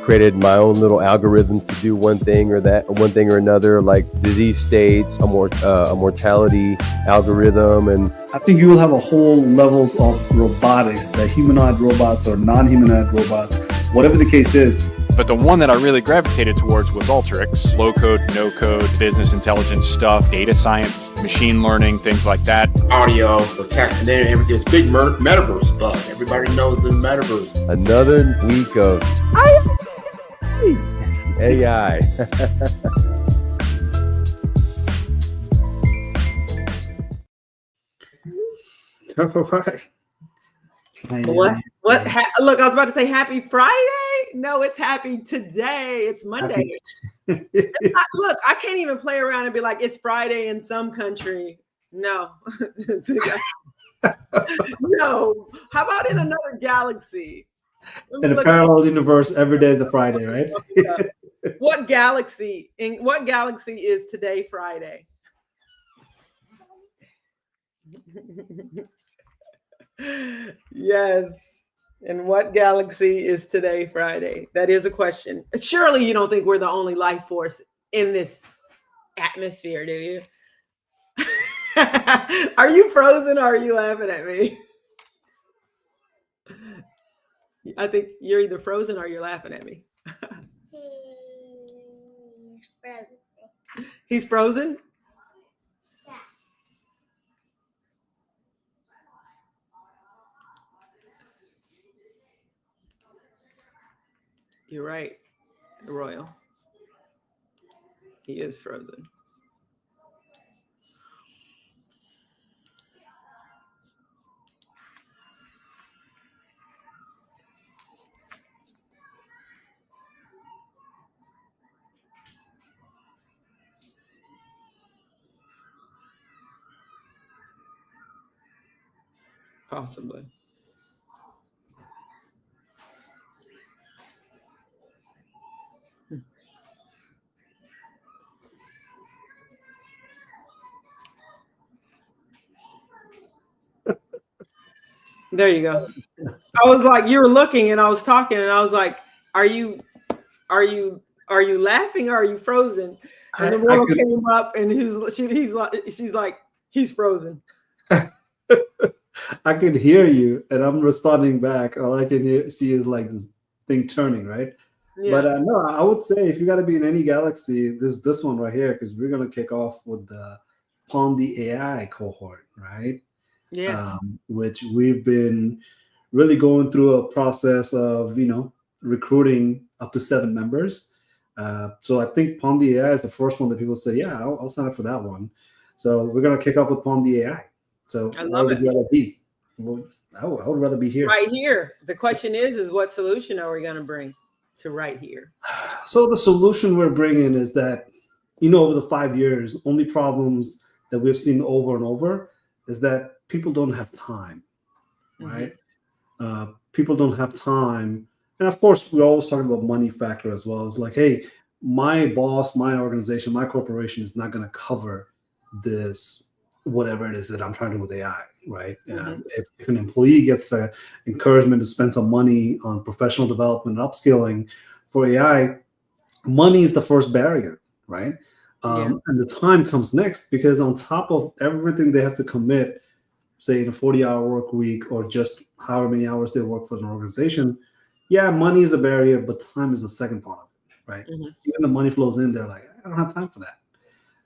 created my own little algorithms to do one thing or another, like disease states, a mortality algorithm. And I think you will have a whole levels of robotics, the humanoid robots or non-humanoid robots, whatever the case is. But the one that I really gravitated towards was Alteryx. Low code, no code, business intelligence stuff, data science, machine learning, things like that. Audio, the text, and then there's big metaverse buzz. Everybody knows the metaverse. Another week of AI. Look, I was about to say happy Friday. No, it's happy today. It's Monday. Look, I can't even play around and be like, it's Friday in some country. No. No. How about in another galaxy? In a parallel universe, every day is a Friday, right? What galaxy is today Friday? Yes. And what galaxy is today Friday? That is a question. Surely you don't think we're the only life force in this atmosphere, do you? Are you frozen or are you laughing at me? I think you're either frozen or you're laughing at me. He's frozen. He's frozen? Yeah. You're right, Royal. He is frozen. Possibly. There you go. I was like, you were looking and I was talking and I was like, are you laughing or are you frozen? And the woman came up and she's like, he's frozen. I could hear you and I'm responding back. All I can see is like the thing turning, right? Yeah. But no, I would say if you got to be in any galaxy, this one right here, because we're going to kick off with the Pwn-D-ai cohort, right? Yes. Which we've been really going through a process of, recruiting up to 7 members. So I think Pwn-D-ai is the first one that people say, yeah, I'll sign up for that one. So we're going to kick off with Pwn-D-ai. So I love it. Rather be? Well, I would rather be here. Right here. The question is what solution are we going to bring to right here? So the solution we're bringing is that, over the 5 years, only problems that we've seen over and over is that people don't have time, right? Mm-hmm. People don't have time. And of course, we're always talking about money factor as well. It's like, hey, my boss, my organization, my corporation is not going to cover this, whatever it is that I'm trying to do with AI, right? Mm-hmm. If an employee gets the encouragement to spend some money on professional development and upskilling for AI, money is the first barrier, right? And the time comes next, because on top of everything they have to commit, say in a 40-hour work week or just however many hours they work for an organization, money is a barrier, but time is the second part of it, right? Mm-hmm. Even the money flows in, they're like, I don't have time for that.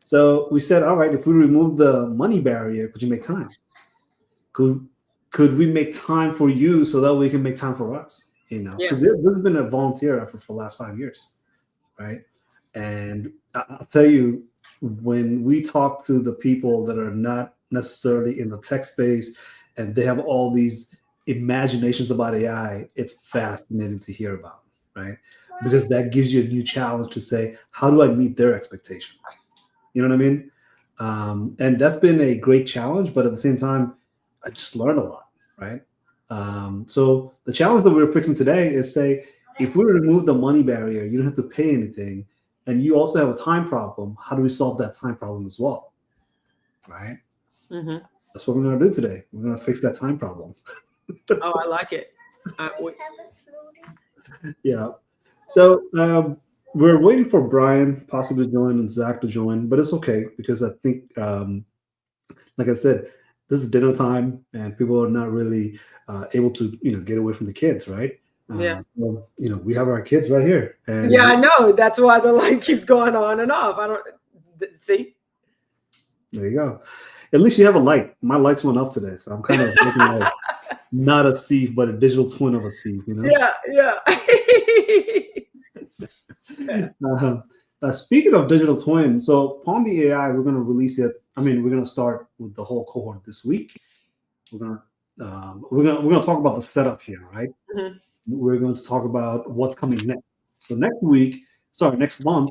So we said, all right, if we remove the money barrier, could you make time? Could we make time for you so that we can make time for us? Because this has been a volunteer effort for the last 5 years, right? And I'll tell you, when we talk to the people that are not necessarily in the tech space and they have all these imaginations about AI, it's fascinating to hear about, right? Because that gives you a new challenge to say, how do I meet their expectation? You know what I mean? And that's been a great challenge, but at the same time, I just learned a lot, right? So the challenge that we're fixing today is say, if we remove the money barrier, you don't have to pay anything, and you also have a time problem, how do we solve that time problem as well, right? Mm-hmm. That's what we're going to do today. We're going to fix that time problem. Oh, I like it. Yeah. So we're waiting for Brian possibly to join and Zach to join, but it's okay because I think, like I said, this is dinner time and people are not really able to, get away from the kids, right? Yeah. So, we have our kids right here. And Yeah, I know. That's why the light keeps going on and off. I don't see. There you go. At least you have a light. My lights went off today, so I'm kind of looking like not a sieve, but a digital twin of a sieve, Yeah. Speaking of digital twin, so Pwn-D-ai, we're going to release it. I mean, we're going to start with the whole cohort this week. We're going to talk about the setup here, right? Mhm. We're going to talk about what's coming next. So next month,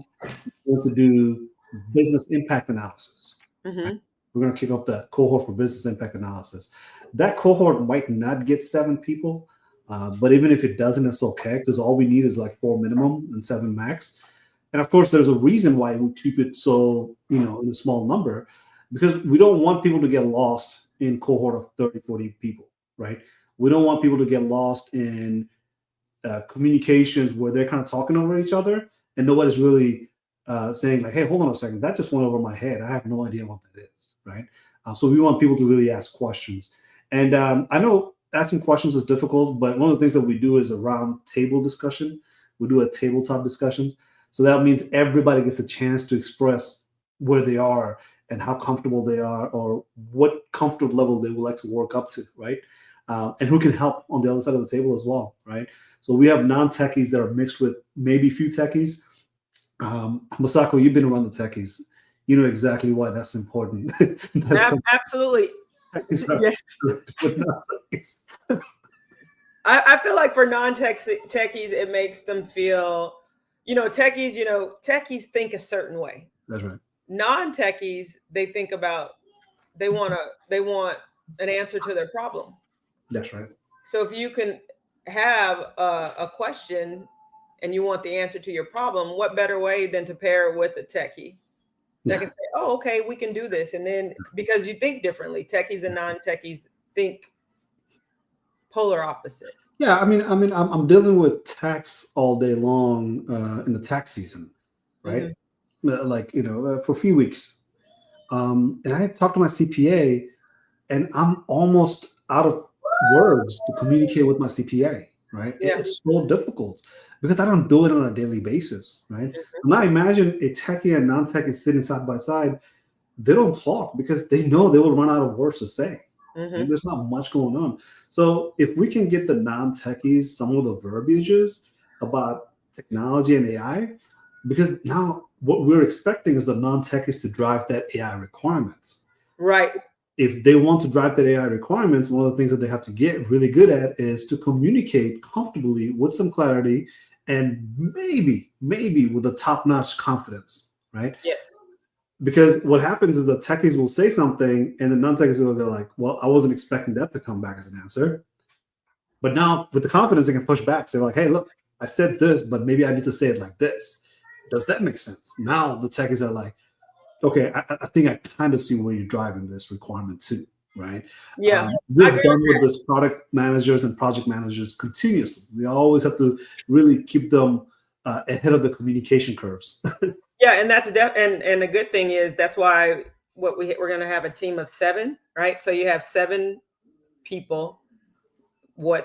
we're going to do business impact analysis. Mhm. We're going to kick off the cohort for business impact analysis. That cohort might not get 7 people, but even if it doesn't, it's okay because all we need is like 4 minimum and 7 max. And of course, there's a reason why we keep it so, in a small number, because we don't want people to get lost in cohort of 30, 40 people, right? We don't want people to get lost in communications where they're kind of talking over each other and nobody's really saying like, hey, hold on a second, that just went over my head. I have no idea what that is, right? So we want people to really ask questions. And I know asking questions is difficult, but one of the things that we do is a round table discussion. We do a tabletop discussions. So that means everybody gets a chance to express where they are and how comfortable they are or what comfort level they would like to work up to, right? And who can help on the other side of the table as well, right? So we have non-techies that are mixed with maybe few techies. Masako, you've been around the techies. You know exactly why that's important. Absolutely. Yes. I feel like for non-techies, it makes them feel, techies think a certain way. That's right. Non-techies, they want an answer to their problem. That's right. So if you can have a question and you want the answer to your problem, what better way than to pair it with a techie that can say, oh, okay, we can do this. And then because you think differently, techies and non-techies think polar opposite. Yeah, I mean, I'm dealing with tax all day long in the tax season, right? Mm-hmm. Like, for a few weeks. And I talked to my CPA and I'm almost out of words to communicate with my CPA, right? Yeah. It's so difficult because I don't do it on a daily basis, right? Mm-hmm. Now imagine a techie and non-techie sitting side by side. They don't talk because they know they will run out of words to say. Mm-hmm. And there's not much going on. So if we can get the non-techies some of the verbiages about technology and AI, because now what we're expecting is the non-techies to drive that AI requirement. Right. If they want to drive that AI requirements, one of the things that they have to get really good at is to communicate comfortably with some clarity and maybe with a top-notch confidence, right? Yes. Because what happens is the techies will say something and the non-techies will go like, well, I wasn't expecting that to come back as an answer. But now with the confidence, they can push back. Say like, hey, look, I said this, but maybe I need to say it like this. Does that make sense? Now the techies are like, okay, I think I kind of see where you're driving this requirement to, right? Yeah. We've done with this product managers and project managers continuously. We always have to really keep them ahead of the communication curves. Yeah, and that's and the good thing is that's why we're going to have a team of 7, right? So you have 7 people.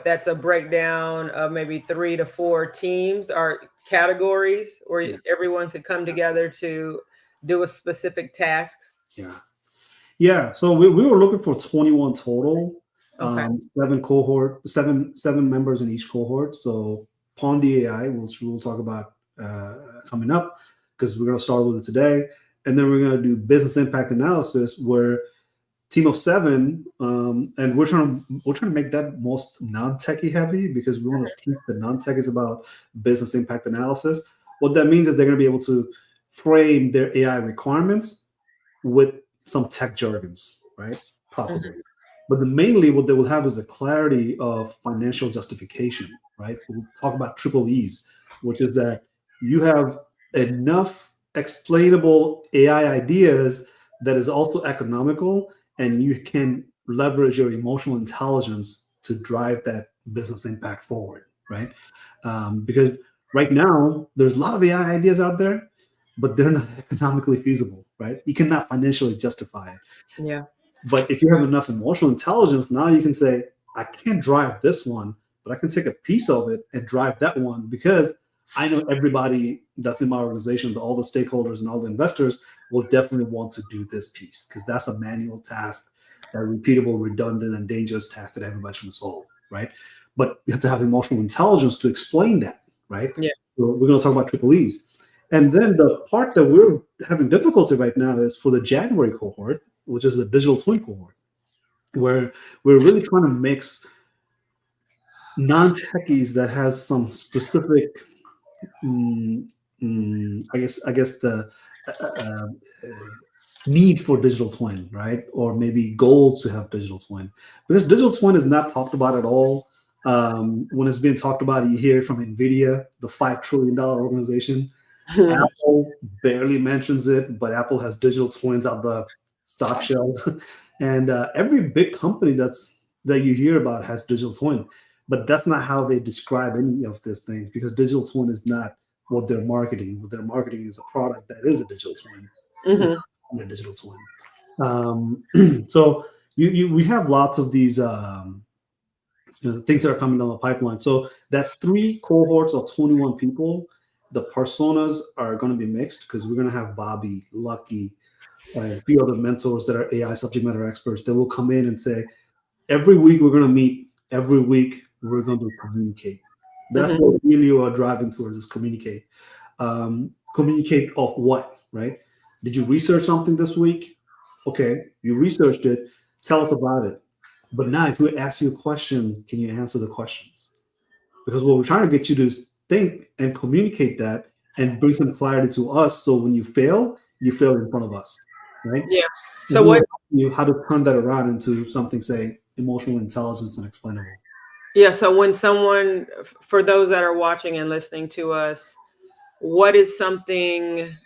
That's a breakdown of maybe 3 to 4 teams or categories where everyone could come together to do a specific task. Yeah. So we were looking for 21 total. Okay. 7 members in each cohort. So Pwn-D-ai, which we'll talk about coming up, because we're going to start with it today. And then we're going to do business impact analysis where team of 7, and we're trying to make that most non-techie heavy because we want to teach the non-techies about business impact analysis. What that means is they're going to be able to frame their AI requirements with some tech jargons, right? Possibly. Mm-hmm. But mainly what they will have is a clarity of financial justification, right? We'll talk about triple E's, which is that you have enough explainable AI ideas that is also economical, and you can leverage your emotional intelligence to drive that business impact forward, right? Because Right now, there's a lot of AI ideas out there, but they're not economically feasible, right? You cannot financially justify it. Yeah. But if you have enough emotional intelligence, now you can say, I can't drive this one, but I can take a piece of it and drive that one, because I know everybody that's in my organization, all the stakeholders and all the investors will definitely want to do this piece, because that's a manual task, that repeatable, redundant, and dangerous task that everybody's going to solve, right? But you have to have emotional intelligence to explain that, right? Yeah. So we're going to talk about triple E's. And then the part that we're having difficulty right now is for the January cohort, which is the digital twin cohort, where we're really trying to mix non-techies that has some specific, I guess the need for digital twin, right? Or maybe goal to have digital twin, because digital twin is not talked about at all. When it's being talked about, you hear it from NVIDIA, the $5 trillion organization. Apple barely mentions it, but Apple has digital twins out the stock shelves, and every big company that you hear about has digital twin. But that's not how they describe any of these things, because digital twin is not what they're marketing. What they're marketing is a product that is a digital twin, a digital twin. So we have lots of these things that are coming down the pipeline. So that 3 cohorts of 21 people, the personas are going to be mixed, because we're going to have Bobby, Lucky, a few other mentors that are AI subject matter experts that will come in and say, every week we're going to meet, every week we're going to communicate. That's what we really are driving towards, is communicate. Communicate of what, right? Did you research something this week? Okay, you researched it. Tell us about it. But now if we ask you questions, can you answer the questions? Because what we're trying to get you to is think and communicate that and bring some clarity to us. So when you fail in front of us, right? Yeah. So what? How to turn that around into something, say, emotional intelligence and explainable. Yeah. So when someone, for those that are watching and listening to us, what is something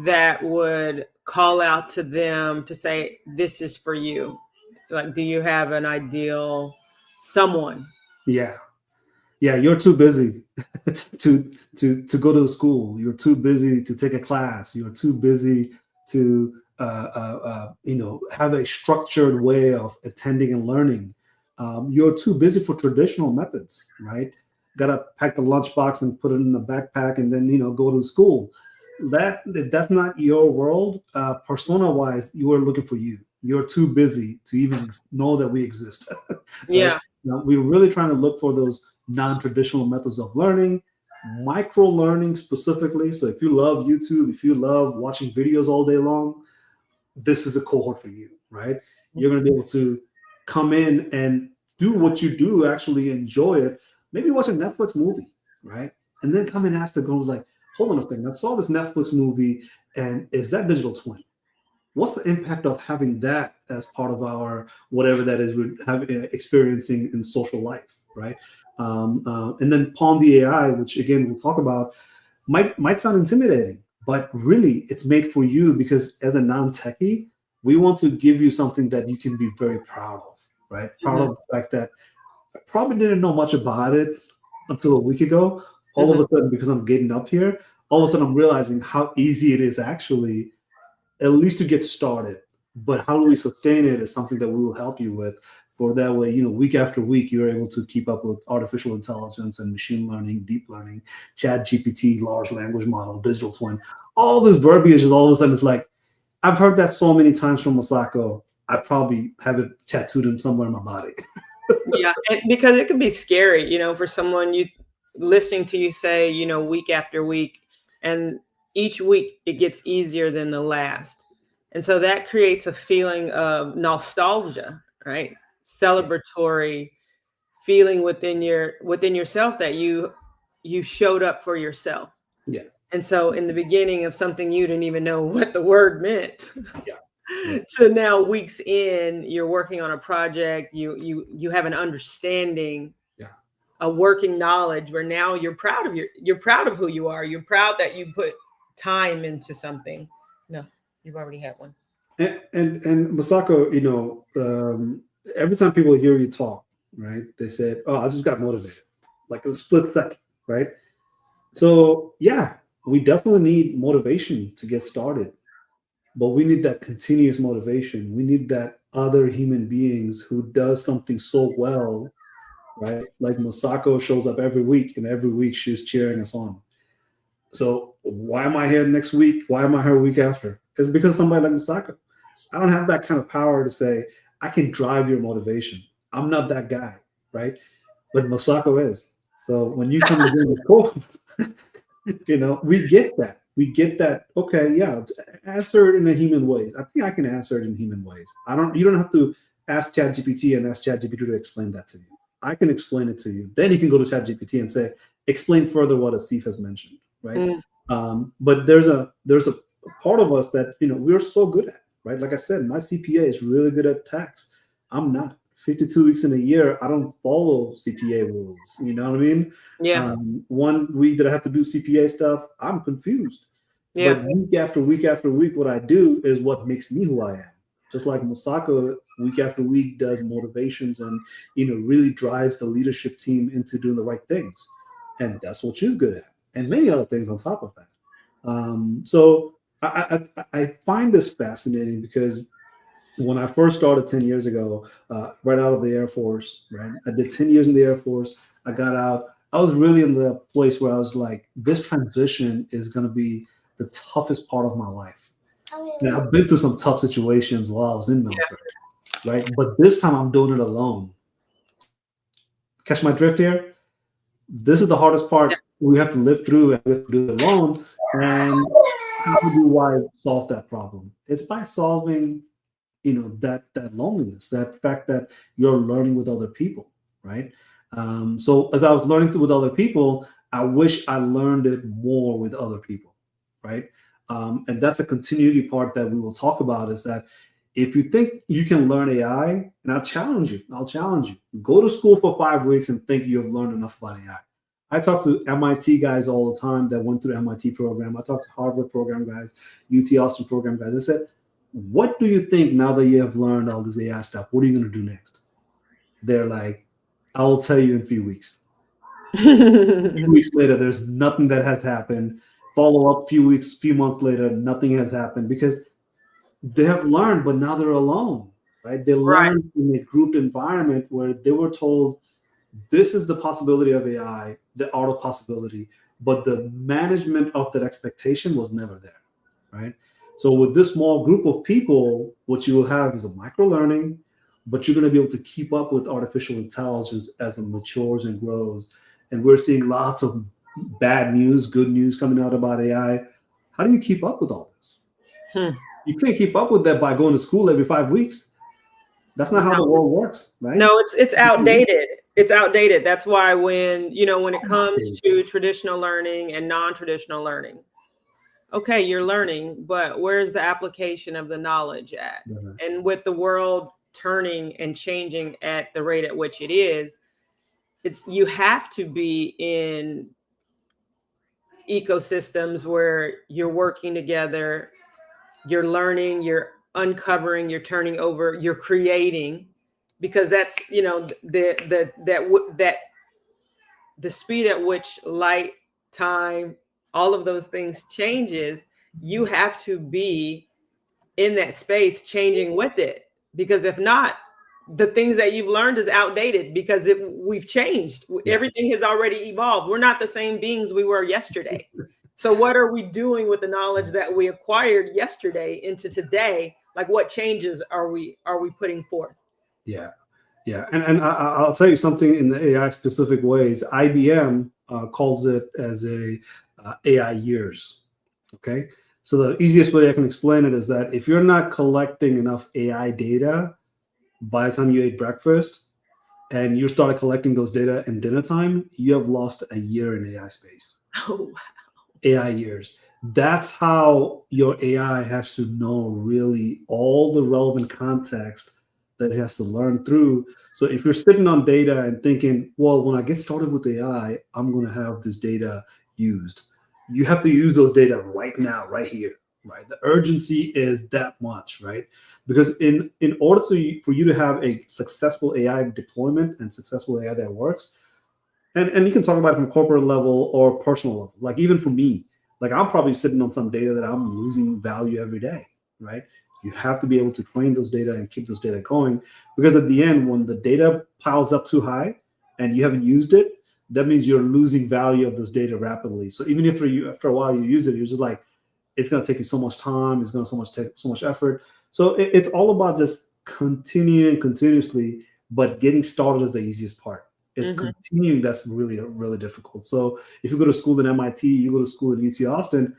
that would call out to them to say, this is for you? Like, do you have an ideal someone? Yeah, you're too busy to go to school. You're too busy to take a class. You're too busy to have a structured way of attending and learning. You're too busy for traditional methods, right? Got to pack the lunchbox and put it in the backpack and then go to school. That's not your world. Persona wise, you are looking for you. You're too busy to even know that we exist. Right? Yeah. We're really trying to look for those non-traditional methods of learning, micro learning specifically. So if you love YouTube, if you love watching videos all day long, this is a cohort for you, right? You're going to be able to come in and do what you do, actually enjoy it. Maybe watch a Netflix movie, right? And then come and ask the girls, like, hold on a second, I saw this Netflix movie, and is that digital twin? What's the impact of having that as part of our whatever that is we're experiencing in social life, right? And then Pwn-D-ai, which again we'll talk about, might sound intimidating, but really it's made for you, because as a non-techie, we want to give you something that you can be very proud of, right? Proud of the fact that I probably didn't know much about it until a week ago. All of a sudden, because I'm getting up here, all of a sudden I'm realizing how easy it is actually, at least to get started. But how do we sustain it is something that we will help you with. For that way, week after week, you're able to keep up with artificial intelligence and machine learning, deep learning, Chat GPT, large language model, digital twin, all this verbiage, and all of a sudden it's like, I've heard that so many times from Masako, I probably have it tattooed in somewhere in my body. Yeah, and because it could be scary, for someone listening to you say, week after week, and each week it gets easier than the last. And so that creates a feeling of nostalgia, right? Celebratory feeling within yourself that you showed up for yourself. Yeah. And so in the beginning of something you didn't even know what the word meant. Yeah. So now weeks in, you're working on a project, you have an understanding, a working knowledge, where now you're proud of who you are. You're proud that you put time into something. No, you've already had one. And Masako, every time people hear you talk, right, they said, oh, I just got motivated, like a split second, right? So yeah, we definitely need motivation to get started, but we need that continuous motivation. We need that other human beings who does something so well, right? Like Masako shows up every week, and every week she's cheering us on. So why am I here next week? Why am I here a week after? It's because of somebody like Masako. I don't have that kind of power to say I can drive your motivation. I'm not that guy, right? But Masako is. So when you come and join the cohort, we get that. We get that. Okay, yeah, answer it in a human ways. I think I can answer it in human ways. You don't have to ask ChatGPT and ask ChatGPT to explain that to you. I can explain it to you. Then you can go to ChatGPT and say, explain further what Asif has mentioned, right? But there's a part of us that we're so good at, right? Like I said, my CPA is really good at tax. I'm not. 52 weeks in a year, I don't follow CPA rules. You know what I mean? Yeah. 1 week that I have to do CPA stuff, I'm confused. Yeah. But week after week after week, what I do is what makes me who I am. Just like Masako, week after week does motivations and really drives the leadership team into doing the right things, and that's what she's good at, and many other things on top of that. So I find this fascinating because when I first started 10 years ago, right out of the Air Force, right? I did 10 years in the Air Force. I got out. I was really in the place where I was like, this transition is going to be the toughest part of my life. And I've been through some tough situations while I was in military, right? But this time I'm doing it alone. Catch my drift here? This is the hardest part we have to live through and we have to do it alone. And how do I solve that problem? It's by solving that loneliness, that fact that you're learning with other people, right? So as I was learning with other people, I wish I learned it more with other people, right? And that's a continuity part that we will talk about, is that if you think you can learn AI, and I'll challenge you, go to school for 5 weeks and think you have learned enough about AI. I talk to MIT guys all the time that went through the MIT program. I talk to Harvard program guys, UT Austin program guys. I said, what do you think now that you have learned all this AI stuff? What are you going to do next? They're like, I will tell you in a few weeks. A few weeks later, there's nothing that has happened. Follow up, few months later, nothing has happened because they have learned, but now they're alone, right? They learned in a grouped environment where they were told, this is the possibility of AI, the art of possibility, but the management of that expectation was never there, right? So with this small group of people, what you will have is a micro learning, but you're going to be able to keep up with artificial intelligence as it matures and grows. And we're seeing lots of bad news, good news coming out about AI. How do you keep up with all this? You can't keep up with that by going to school every 5 weeks. That's not how the world works, right? No, it's outdated. It's outdated. That's why when it comes to traditional learning and non-traditional learning, okay, you're learning, but where's the application of the knowledge at? And with the world turning and changing at the rate at which it is, you have to be in ecosystems where you're working together, you're learning, you're uncovering, you're turning over, you're creating, because that's the speed at which light, time, all of those things changes. You have to be in that space changing with it, because if not, the things that you've learned is outdated because we've changed. Everything has already evolved. We're not the same beings we were yesterday. So what are we doing with the knowledge that we acquired yesterday into today? Like, what changes are we putting forth? Yeah. And I'll tell you something in the AI specific ways. IBM calls it as AI years. Okay. So the easiest way I can explain it is that if you're not collecting enough AI data by the time you ate breakfast and you started collecting those data in dinner time, you have lost a year in AI space. Oh, wow. AI years. That's how your AI has to know really all the relevant context that it has to learn through. So if you're sitting on data and thinking, well, when I get started with AI, I'm going to have this data used. You have to use those data right now, right here, right? The urgency is that much, right? Because in order for you to have a successful AI deployment and successful AI that works, And you can talk about it from corporate level or personal level. Like even for me, like I'm probably sitting on some data that I'm losing value every day, right? You have to be able to train those data and keep those data going, because at the end, when the data piles up too high and you haven't used it, that means you're losing value of this data rapidly. So even if after a while you use it, you're just like, it's going to take you so much time. It's going to take so much effort. So it's all about just continuing continuously, but getting started is the easiest part. It's continuing that's really, really difficult. So if you go to school at MIT, you go to school at UT Austin,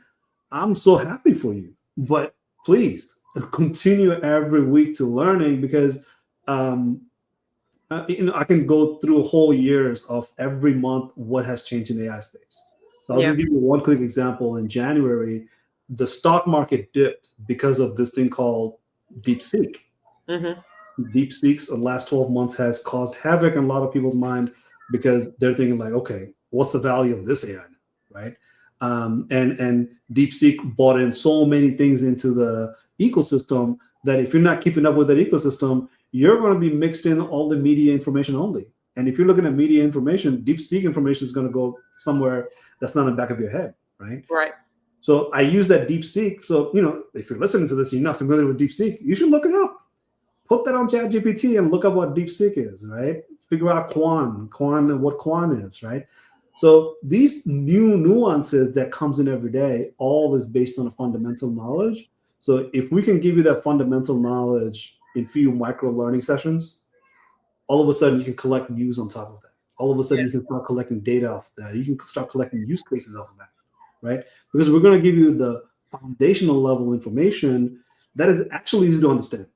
I'm so happy for you. But please continue every week to learning, because I can go through whole years of every month what has changed in the AI space. So I'll just give you one quick example. In January, the stock market dipped because of this thing called DeepSeek. DeepSeek the last 12 months has caused havoc in a lot of people's mind, because they're thinking like, okay, what's the value of this AI, right? And DeepSeek brought in so many things into the ecosystem that if you're not keeping up with that ecosystem, you're going to be mixed in all the media information only. And if you're looking at media information, DeepSeek information is going to go somewhere that's not in the back of your head, right? Right. So I use that DeepSeek. So, if you're listening to this, you're not familiar with DeepSeek, you should look it up. Put that on ChatGPT and look up what DeepSeek is, right? Figure out and what Quan is, right? So these new nuances that comes in every day, all is based on a fundamental knowledge. So if we can give you that fundamental knowledge in few micro learning sessions, all of a sudden you can collect news on top of that. All of a sudden you can start collecting data off of that. You can start collecting use cases off of that, right? Because we're going to give you the foundational level information that is actually easy to understand.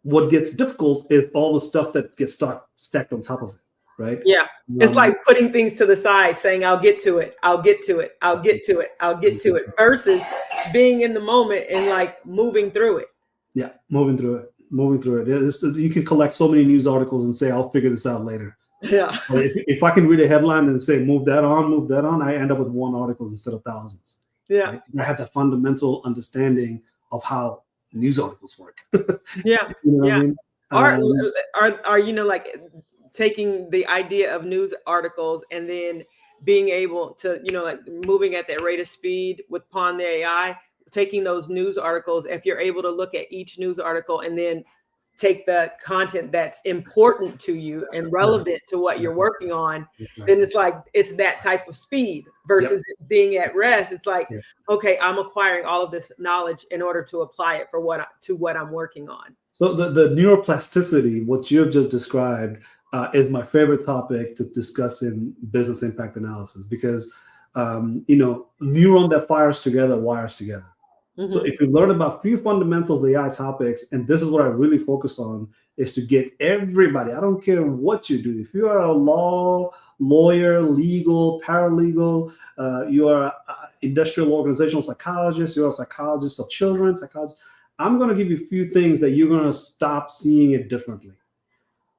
What gets difficult is all the stuff that gets stacked on top of it, right? Yeah. It's like putting things to the side, saying, I'll get to it, I'll get to it, I'll get to it, I'll get to it, versus being in the moment and like moving through it. Yeah, moving through it. You can collect so many news articles and say, I'll figure this out later. Yeah. But if I can read a headline and say, move that on, I end up with one article instead of thousands. Yeah. Right? I have that fundamental understanding of how news articles work. Yeah. What I mean? Are like taking the idea of news articles and then being able to, like moving at that rate of speed with Pwn-D-ai, taking those news articles, if you're able to look at each news article and then take the content that's important to you and relevant to what you're working on, then it's like, it's that type of speed versus it being at rest. It's like, okay, I'm acquiring all of this knowledge in order to apply it for what I'm working on. So the neuroplasticity, what you have just described, is my favorite topic to discuss in business impact analysis, because neuron that fires together wires together. So if you learn about few fundamentals of AI topics, and this is what I really focus on, is to get everybody, I don't care what you do. If you are a lawyer, legal, paralegal, you are an industrial organizational psychologist, you're a psychologist of children, I'm going to give you a few things that you're going to stop seeing it differently,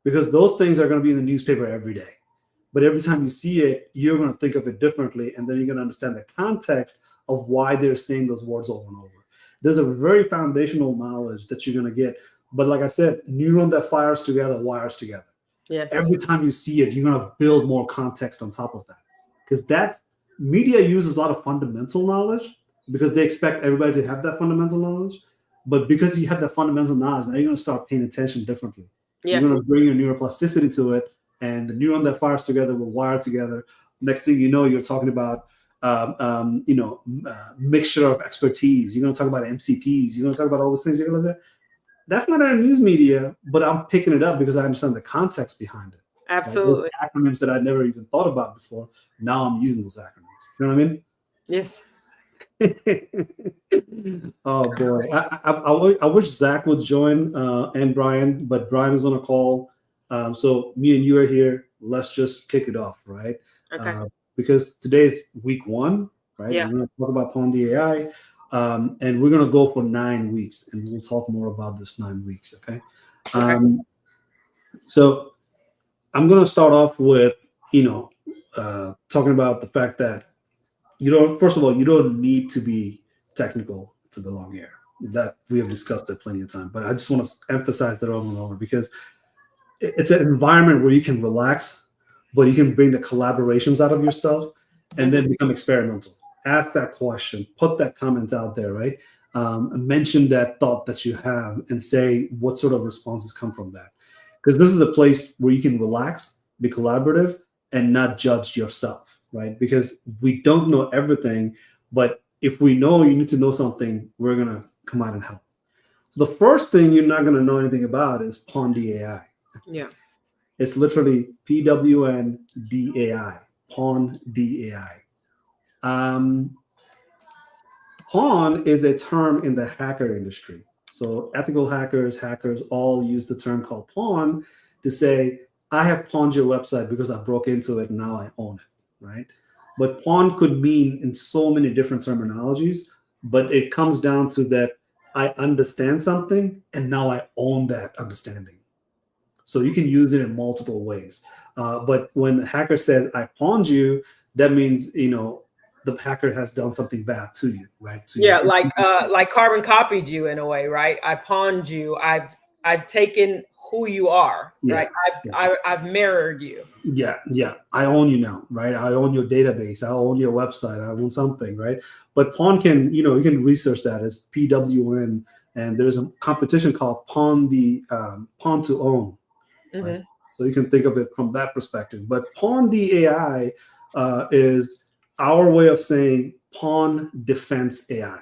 because those things are going to be in the newspaper every day. But every time you see it, you're going to think of it differently, and then you're going to understand the context of why they're saying those words over and over. There's a very foundational knowledge that you're going to get. But like I said, neuron that fires together wires together. Yes. Every time you see it, you're going to build more context on top of that. Because media uses a lot of fundamental knowledge because they expect everybody to have that fundamental knowledge. But because you have that fundamental knowledge, now you're going to start paying attention differently. Yes. You're going to bring your neuroplasticity to it, and the neuron that fires together will wire together. Next thing you know, you're talking about mixture of expertise. You're going to talk about MCPs. You're going to talk about all those things. You're going to say, that's not our news media, but I'm picking it up because I understand the context behind it. Absolutely. Like acronyms that I never even thought about before. Now I'm using those acronyms. You know what I mean? Yes. Oh boy. I wish Zach would join and Brian, but Brian is on a call. So me and you are here. Let's just kick it off, right? Okay. Because today is week 1, right? Yeah. We're going to talk about Pwn-D-ai, and we're going to go for 9 weeks, and we'll talk more about this 9 weeks, okay? So I'm going to start off with, talking about the fact that first of all, you don't need to be technical to belong here. That we have discussed it plenty of time, but I just want to emphasize that over and over, because it's an environment where you can relax, but you can bring the collaborations out of yourself and then become experimental. Ask that question, put that comment out there, right? Mention that thought that you have and say what sort of responses come from that. Because this is a place where you can relax, be collaborative, and not judge yourself, right? Because we don't know everything, but if we know you need to know something, we're going to come out and help. So the first thing you're not going to know anything about is Pwn-D-ai. Yeah. It's literally Pwn-D-ai, Pwn-D-ai. Pawn is a term in the hacker industry. So ethical hackers all use the term called pawn to say, I have pawned your website because I broke into it and now I own it, right? But pawn could mean in so many different terminologies, but it comes down to that I understand something and now I own that understanding. So you can use it in multiple ways. But when the hacker says, I pawned you, that means, the hacker has done something bad to you, right? Like carbon copied you in a way, right? I pawned you. I've taken who you are, right? I've mirrored you. Yeah. I own you now, right? I own your database. I own your website. I own something, right? But pawn can, you can research that as PWN, and there's a competition called Pawn to Own. Right? So you can think of it from that perspective. But Pwn-D-ai is our way of saying pawn defense AI.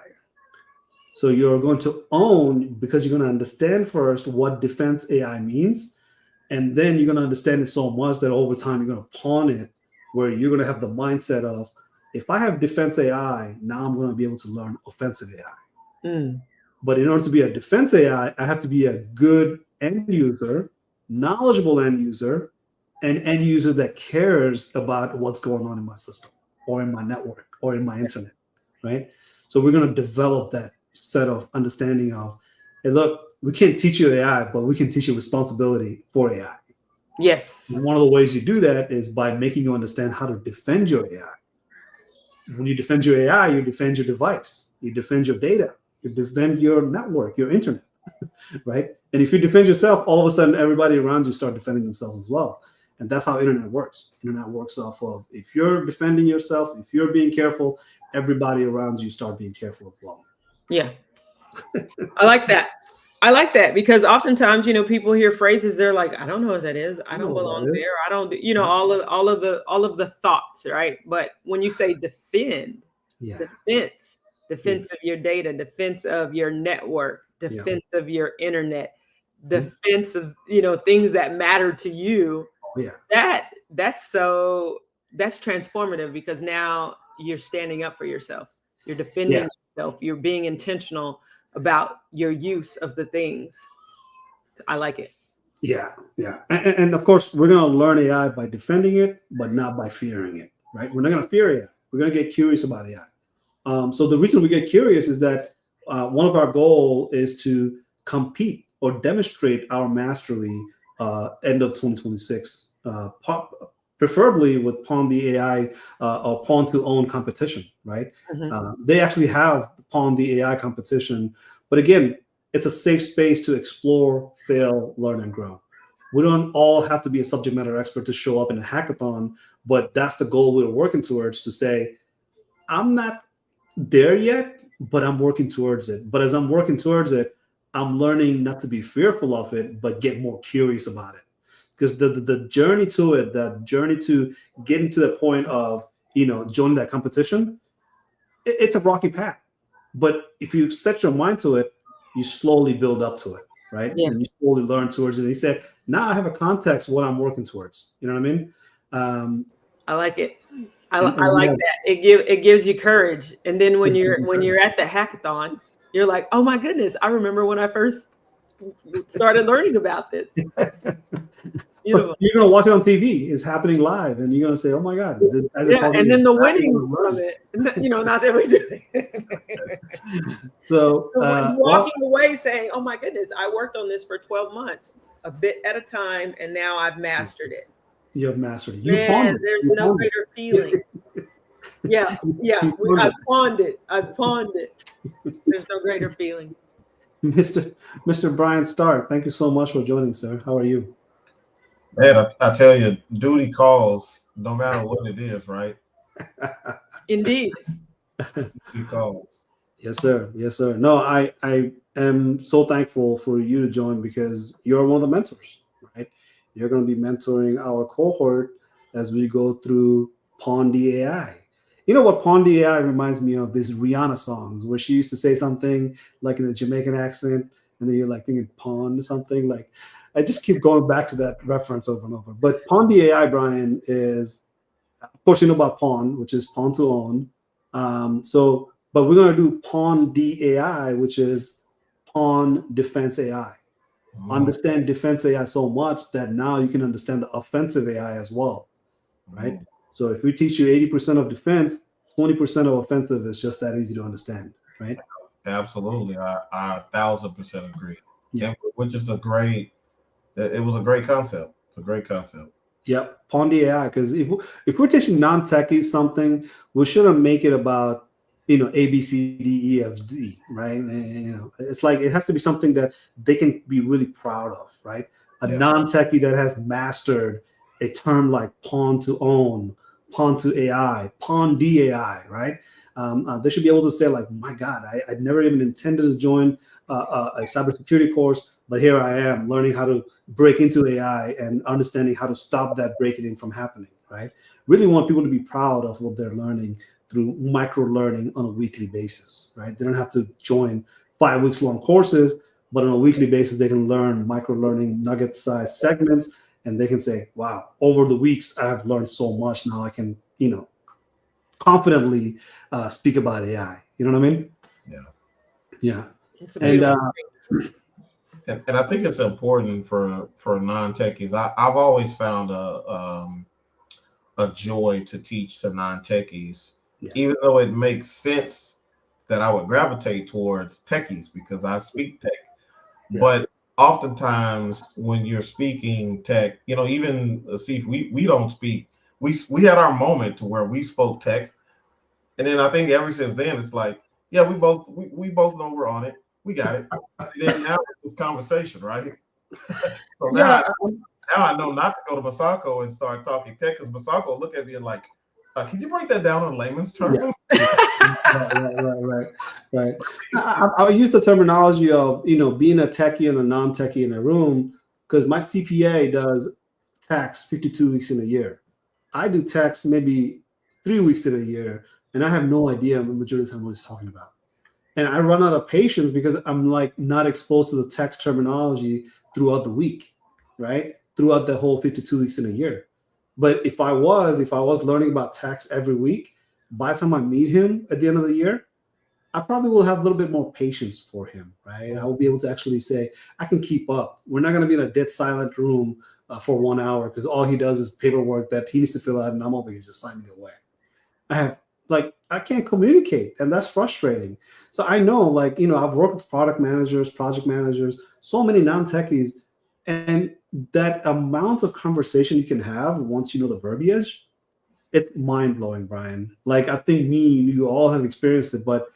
So you're going to own, because you're going to understand first what defense AI means, and then you're going to understand it so much that over time you're going to pawn it, where you're going to have the mindset of, if I have defense AI, now I'm going to be able to learn offensive AI. But in order to be a defense AI, I have to be a good end user, knowledgeable end user, and end user that cares about what's going on in my system or in my network or in my internet, right? So we're going to develop that set of understanding of, hey, look, we can't teach you AI, but we can teach you responsibility for AI. Yes. And one of the ways you do that is by making you understand how to defend your AI. When you defend your AI, you defend your device, you defend your data, you defend your network, your internet, right? And if you defend yourself, all of a sudden everybody around you start defending themselves as well. And that's how internet works. Internet works off of, if you're defending yourself, if you're being careful, everybody around you start being careful as well. Yeah. I like that. I like that, because oftentimes, people hear phrases, they're like, I don't know what that is. I don't belong there. I don't, all of the thoughts, right? But when you say defend, defense of your data, defense of your network, defense of your internet, defense of, things that matter to you. That's transformative, because now you're standing up for yourself. You're defending yourself. You're being intentional about your use of the things. I like it. Yeah. And of course, we're going to learn AI by defending it, but not by fearing it, right? We're not going to fear AI. We're going to get curious about AI. So the reason we get curious is that one of our goals is to compete or demonstrate our mastery end of 2026, preferably with Pwn-D-ai or Pawn to Own competition, right? They actually have Pwn-D-ai competition, but again, it's a safe space to explore, fail, learn, and grow. We don't all have to be a subject matter expert to show up in a hackathon, but that's the goal we're working towards, to say, I'm not there yet, but I'm working towards it. But as I'm working towards it, I'm learning not to be fearful of it, but get more curious about it. Because the journey to it, that journey to getting to the point of, joining that competition, it's a rocky path. But if you set your mind to it, you slowly build up to it, right? Yeah. And you slowly learn towards it. And he said, now I have a context of what I'm working towards. You know what I mean? I like it. I like that. It gives you courage. And then when you're at the hackathon, you're like, oh my goodness, I remember when I first started learning about this. You're going to watch it on TV. It's happening live, and you're going to say, "Oh my God!" And then the winnings from it. Not that we do. So walking away saying, "Oh my goodness, I worked on this for 12 months, a bit at a time, and now I've mastered it." You have mastered it. There's no greater feeling. I pawned it. There's no greater feeling. Mr. Brian Stark, thank you so much for joining, sir. How are you? Man, I tell you, duty calls, no matter what it is, right? Indeed. Duty calls. Yes, sir. Yes, sir. No, I am so thankful for you to join because you're one of the mentors, right? You're going to be mentoring our cohort as we go through Pwn-D-ai. You know what Pwn-D-ai reminds me of? These Rihanna songs where she used to say something like in a Jamaican accent, and then you're like thinking Pond or something. Like, I just keep going back to that reference over and over. But Pwn-D-ai, Brian, is, of course, you know about Pawn, which is pawn to own. But we're going to do Pwn-D-ai, which is pawn defense AI. Understand defense AI so much that now you can understand the offensive AI as well, right? So if we teach you 80% of defense, 20% of offensive is just that easy to understand, right? Absolutely. I 1000% agree. Yeah. And which is it was a great concept. It's a great concept. Yep. Pwn-D-ai, because if we're teaching non-techies something, we shouldn't make it about, A, B, C, D, E, F, D, right? And, it's like, it has to be something that they can be really proud of, right? A non-techie that has mastered a term like pawn to own, pawn to AI, Pwn-D-ai, right? They should be able to say like, my God, I never even intended to join a cybersecurity course, but here I am learning how to break into AI and understanding how to stop that breaking in from happening, right? Really want people to be proud of what they're learning through micro learning on a weekly basis, right? They don't have to join 5 weeks long courses, but on a weekly basis, they can learn micro learning nugget size segments, and they can say, wow, over the weeks, I've learned so much. Now I can, confidently speak about AI. You know what I mean? Yeah. Yeah. And I think it's important for non-techies. I've always found a joy to teach to non-techies, even though it makes sense that I would gravitate towards techies because I speak tech. Yeah. But oftentimes when you're speaking tech, even see if we don't speak, we had our moment to where we spoke tech, and then I think ever since then it's like, yeah, we both know we're on it. We got it. And then now it's conversation, right? So now I know not to go to Masako and start talking tech because Masako will look at me and like, can you break that down in layman's terms? Right. I use the terminology of, being a techie and a non-techie in a room because my CPA does tax 52 weeks in a year. I do tax maybe 3 weeks in a year, and I have no idea the majority of the time what he's talking about. And I run out of patience because I'm like not exposed to the tax terminology throughout the week, right? Throughout the whole 52 weeks in a year. But if I was learning about tax every week, by the time I meet him at the end of the year, I probably will have a little bit more patience for him, right? I will be able to actually say, I can keep up. We're not going to be in a dead silent room for 1 hour because all he does is paperwork that he needs to fill out and I'm over here just signing away. I can't communicate, and that's frustrating. So I know, I've worked with product managers, project managers, so many non-techies, and that amount of conversation you can have once you know the verbiage, it's mind-blowing, Brian. I think you all have experienced it, but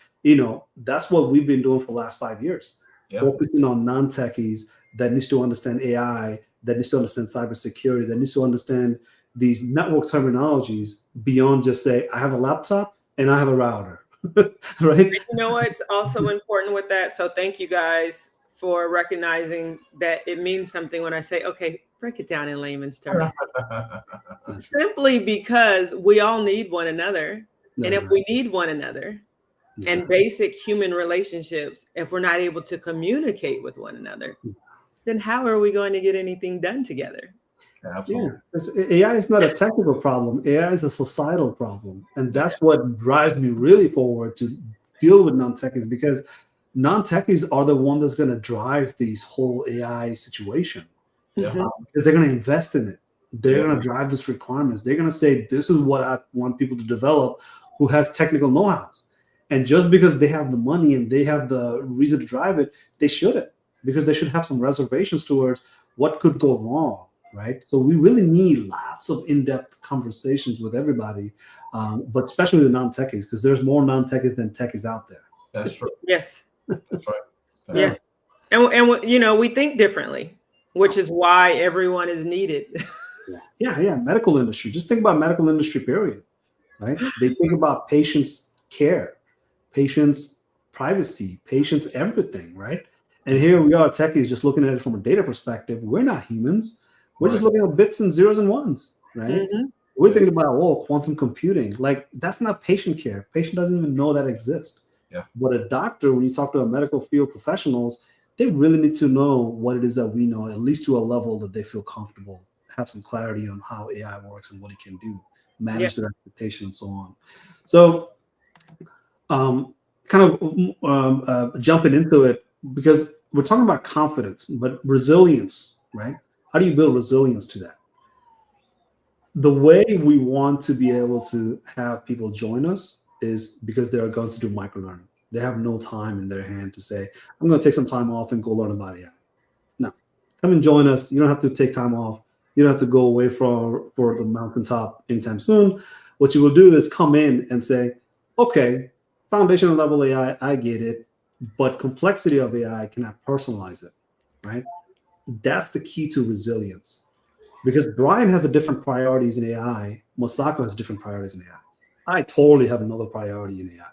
that's what we've been doing for the last 5 years, focusing on non-techies that needs to understand AI, that needs to understand cybersecurity, that needs to understand these network terminologies beyond just say, I have a laptop and I have a router, right? You know what's also important with that? So thank you guys for recognizing that it means something when I say, okay, break it down in layman's terms. Simply because we all need one another. And if we need one another and basic human relationships, if we're not able to communicate with one another, then how are we going to get anything done together? Absolutely. Yeah, AI is not a technical problem. AI is a societal problem. And that's what drives me really forward to deal with non-techies, because non-techies are the one that's going to drive this whole AI situation. Because they're going to invest in it. They're going to drive these requirements. They're going to say, this is what I want people to develop who has technical know-hows. And just because they have the money and they have the reason to drive it, they shouldn't, because they should have some reservations towards what could go wrong. Right. So we really need lots of in-depth conversations with everybody, but especially the non-techies, because there's more non-techies than techies out there. That's true. Yes. That's right. Yes. And we think differently. which is why everyone is needed. Yeah. Medical industry. Just think about medical industry, period. Right? They think about patients' care, patients' privacy, patients' everything, right? And here we are, techies, just looking at it from a data perspective. We're not humans. We're just looking at bits and zeros and ones, right? We're thinking about, quantum computing. Like, that's not patient care. Patient doesn't even know that exists. Yeah. But a doctor, when you talk to a medical field professionals, they really need to know what it is that we know, at least to a level that they feel comfortable, have some clarity on how AI works and what it can do, manage their expectations, and so on. So, jumping into it, because we're talking about confidence, but resilience, right? How do you build resilience to that? The way we want to be able to have people join us is because they're going to do microlearning. They have no time in their hand to say, I'm going to take some time off and go learn about AI. No, come and join us. You don't have to take time off. You don't have to go away for the mountaintop anytime soon. What you will do is come in and say, okay, foundational level AI, I get it, but complexity of AI, can I personalize it, right? That's the key to resilience. Because Brian has a different priorities in AI. Masako has different priorities in AI. I totally have another priority in AI.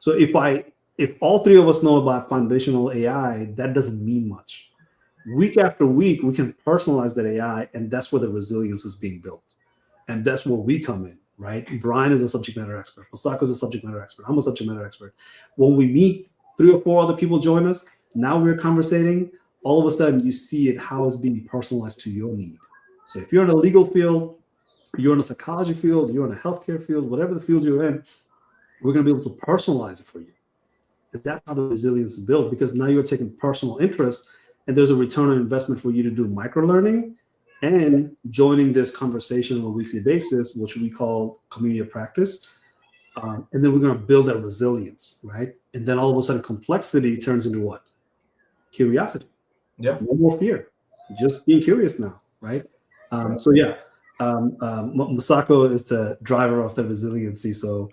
So if all three of us know about foundational AI, that doesn't mean much. Week after week, we can personalize that AI, and that's where the resilience is being built. And that's where we come in, right? Brian is a subject matter expert. Masako is a subject matter expert. I'm a subject matter expert. When we meet, 3 or 4 other people join us, now we're conversating. All of a sudden, you see it, how it's being personalized to your need. So if you're in a legal field, you're in a psychology field, you're in a healthcare field, whatever the field you're in, we're going to be able to personalize it for you. And that's how the resilience is built, because now you're taking personal interest, and there's a return on investment for you to do microlearning and joining this conversation on a weekly basis, which we call community of practice. And then we're going to build that resilience, right? And then all of a sudden, complexity turns into what? Curiosity. Yeah. No more fear. Just being curious now, right? Masako is the driver of the resiliency. So,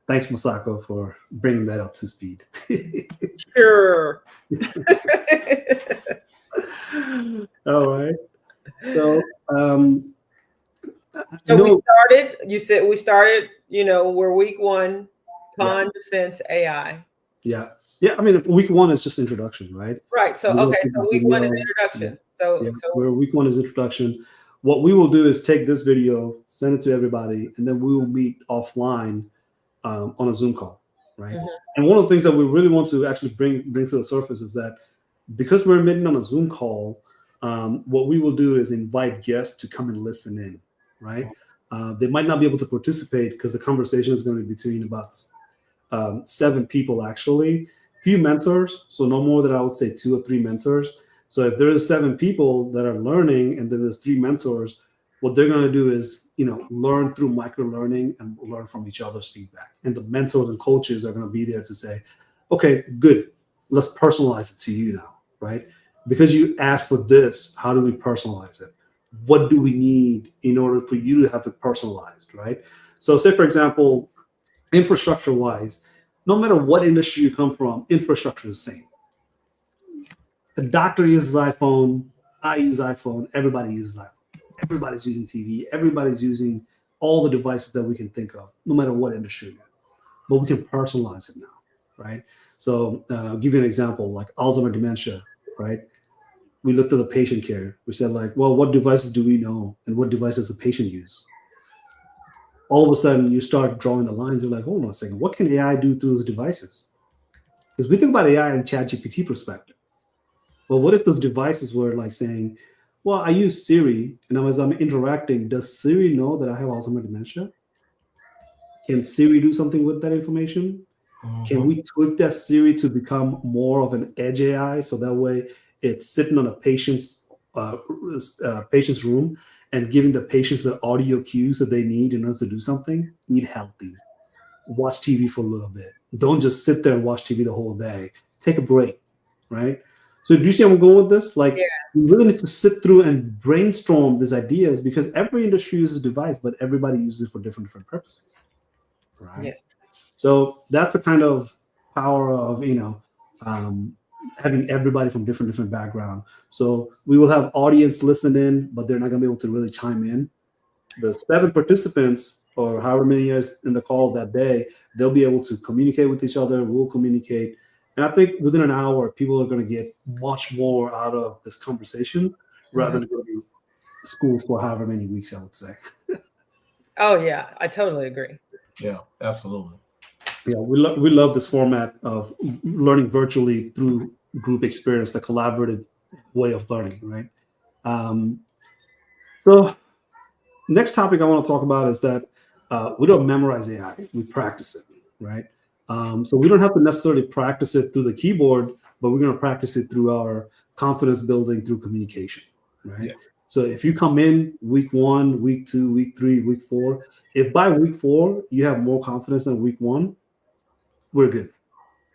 thanks, Masako, for bringing that up to speed. Sure. All right. So, we started. You said we started. We're week 1, defense AI. Yeah. I mean, week 1 is just introduction, right? Right. So So week 1 is introduction. So where week 1 is introduction. What we will do is take this video, send it to everybody, and then we will meet offline on a Zoom call, right? And one of the things that we really want to actually bring to the surface is that because we're meeting on a Zoom call, what we will do is invite guests to come and listen in, right? They might not be able to participate because the conversation is going to be between about 7 people, actually. Few mentors, so no more than I would say 2 or 3 mentors. So if there's 7 people that are learning and then there's 3 mentors, what they're going to do is, learn through micro-learning and learn from each other's feedback. And the mentors and coaches are going to be there to say, okay, good, let's personalize it to you now, right? Because you asked for this, how do we personalize it? What do we need in order for you to have it personalized, right? So say, for example, infrastructure-wise, no matter what industry you come from, infrastructure is the same. The doctor uses iPhone, I use iPhone, everybody uses iPhone. Everybody's using TV, everybody's using all the devices that we can think of, no matter what industry you're in. But we can personalize it now, right? So I'll give you an example, like Alzheimer's dementia, right? We looked at the patient care. We said, like, well, what devices do we know and what devices the patient use? All of a sudden, you start drawing the lines. You're like, hold on a second, what can AI do through those devices? Because we think about AI in ChatGPT perspective. But what if those devices were like saying, well, I use Siri, and as I'm interacting, does Siri know that I have Alzheimer's dementia? Can Siri do something with that information? Can we tweak that Siri to become more of an edge AI, so that way it's sitting on a patient's room and giving the patients the audio cues that they need in order to do something? Eat healthy. Watch TV for a little bit. Don't just sit there and watch TV the whole day. Take a break, right? So do you see where I'm going with this? Like, you really need to sit through and brainstorm these ideas, because every industry uses a device, but everybody uses it for different purposes, right? Yes. So that's the kind of power of, having everybody from different background. So we will have audience listen in, but they're not going to be able to really chime in. The 7 participants, or however many is in the call that day, they'll be able to communicate with each other. We'll communicate. And I think within an hour, people are going to get much more out of this conversation rather than going to school for however many weeks, I would say. Oh, yeah, I totally agree. Yeah, absolutely. Yeah, we love this format of learning virtually through group experience, the collaborative way of learning, right? So next topic I want to talk about is that we don't memorize AI, we practice it, right? So we don't have to necessarily practice it through the keyboard, but we're going to practice it through our confidence building through communication, right? Yeah. So if you come in week 1, week 2, week 3, week 4, if by week 4 you have more confidence than week 1, we're good.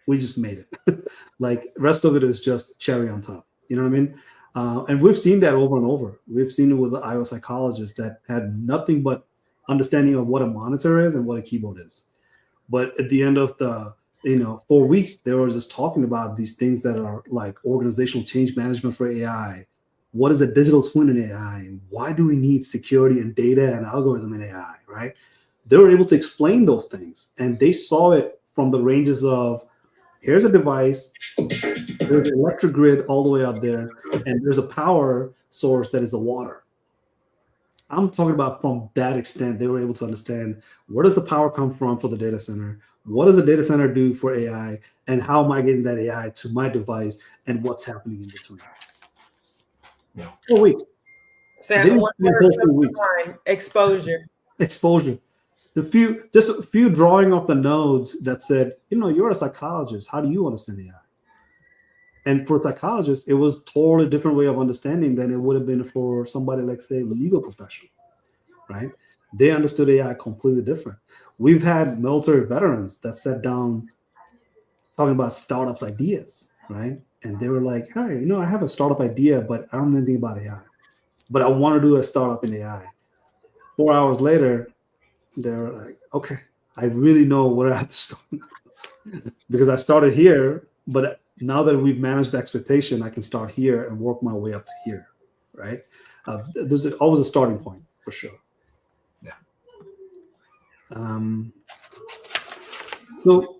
We just made it. Like rest of it is just cherry on top. You know what I mean? And we've seen that over and over. We've seen it with the IO psychologists that had nothing but understanding of what a monitor is and what a keyboard is. But at the end of the 4 weeks, they were just talking about these things that are like organizational change management for AI. What is a digital twin in AI? Why do we need security and data and algorithm in AI, right? They were able to explain those things, and they saw it from the ranges of, here's a device, there's an electric grid all the way out there, and there's a power source that is the water. I'm talking about from that extent, they were able to understand, where does the power come from for the data center? What does the data center do for AI? And how am I getting that AI to my device, and what's happening in between? Yeah. 4 weeks. Sam, one word for weeks. exposure. Exposure. Just a few drawing of the nodes that said, you're a psychologist. How do you understand AI? And for psychologists, it was totally different way of understanding than it would have been for somebody like, say, a legal professional, right? They understood AI completely different. We've had military veterans that sat down talking about startups ideas, right? And they were like, hey, I have a startup idea, but I don't know anything about AI. But I want to do a startup in AI. 4 hours later, they're like, okay, I really know where I have to start. Because I started here, but now that we've managed the expectation, I can start here and work my way up to here, right? There's always a starting point, for sure. Yeah. So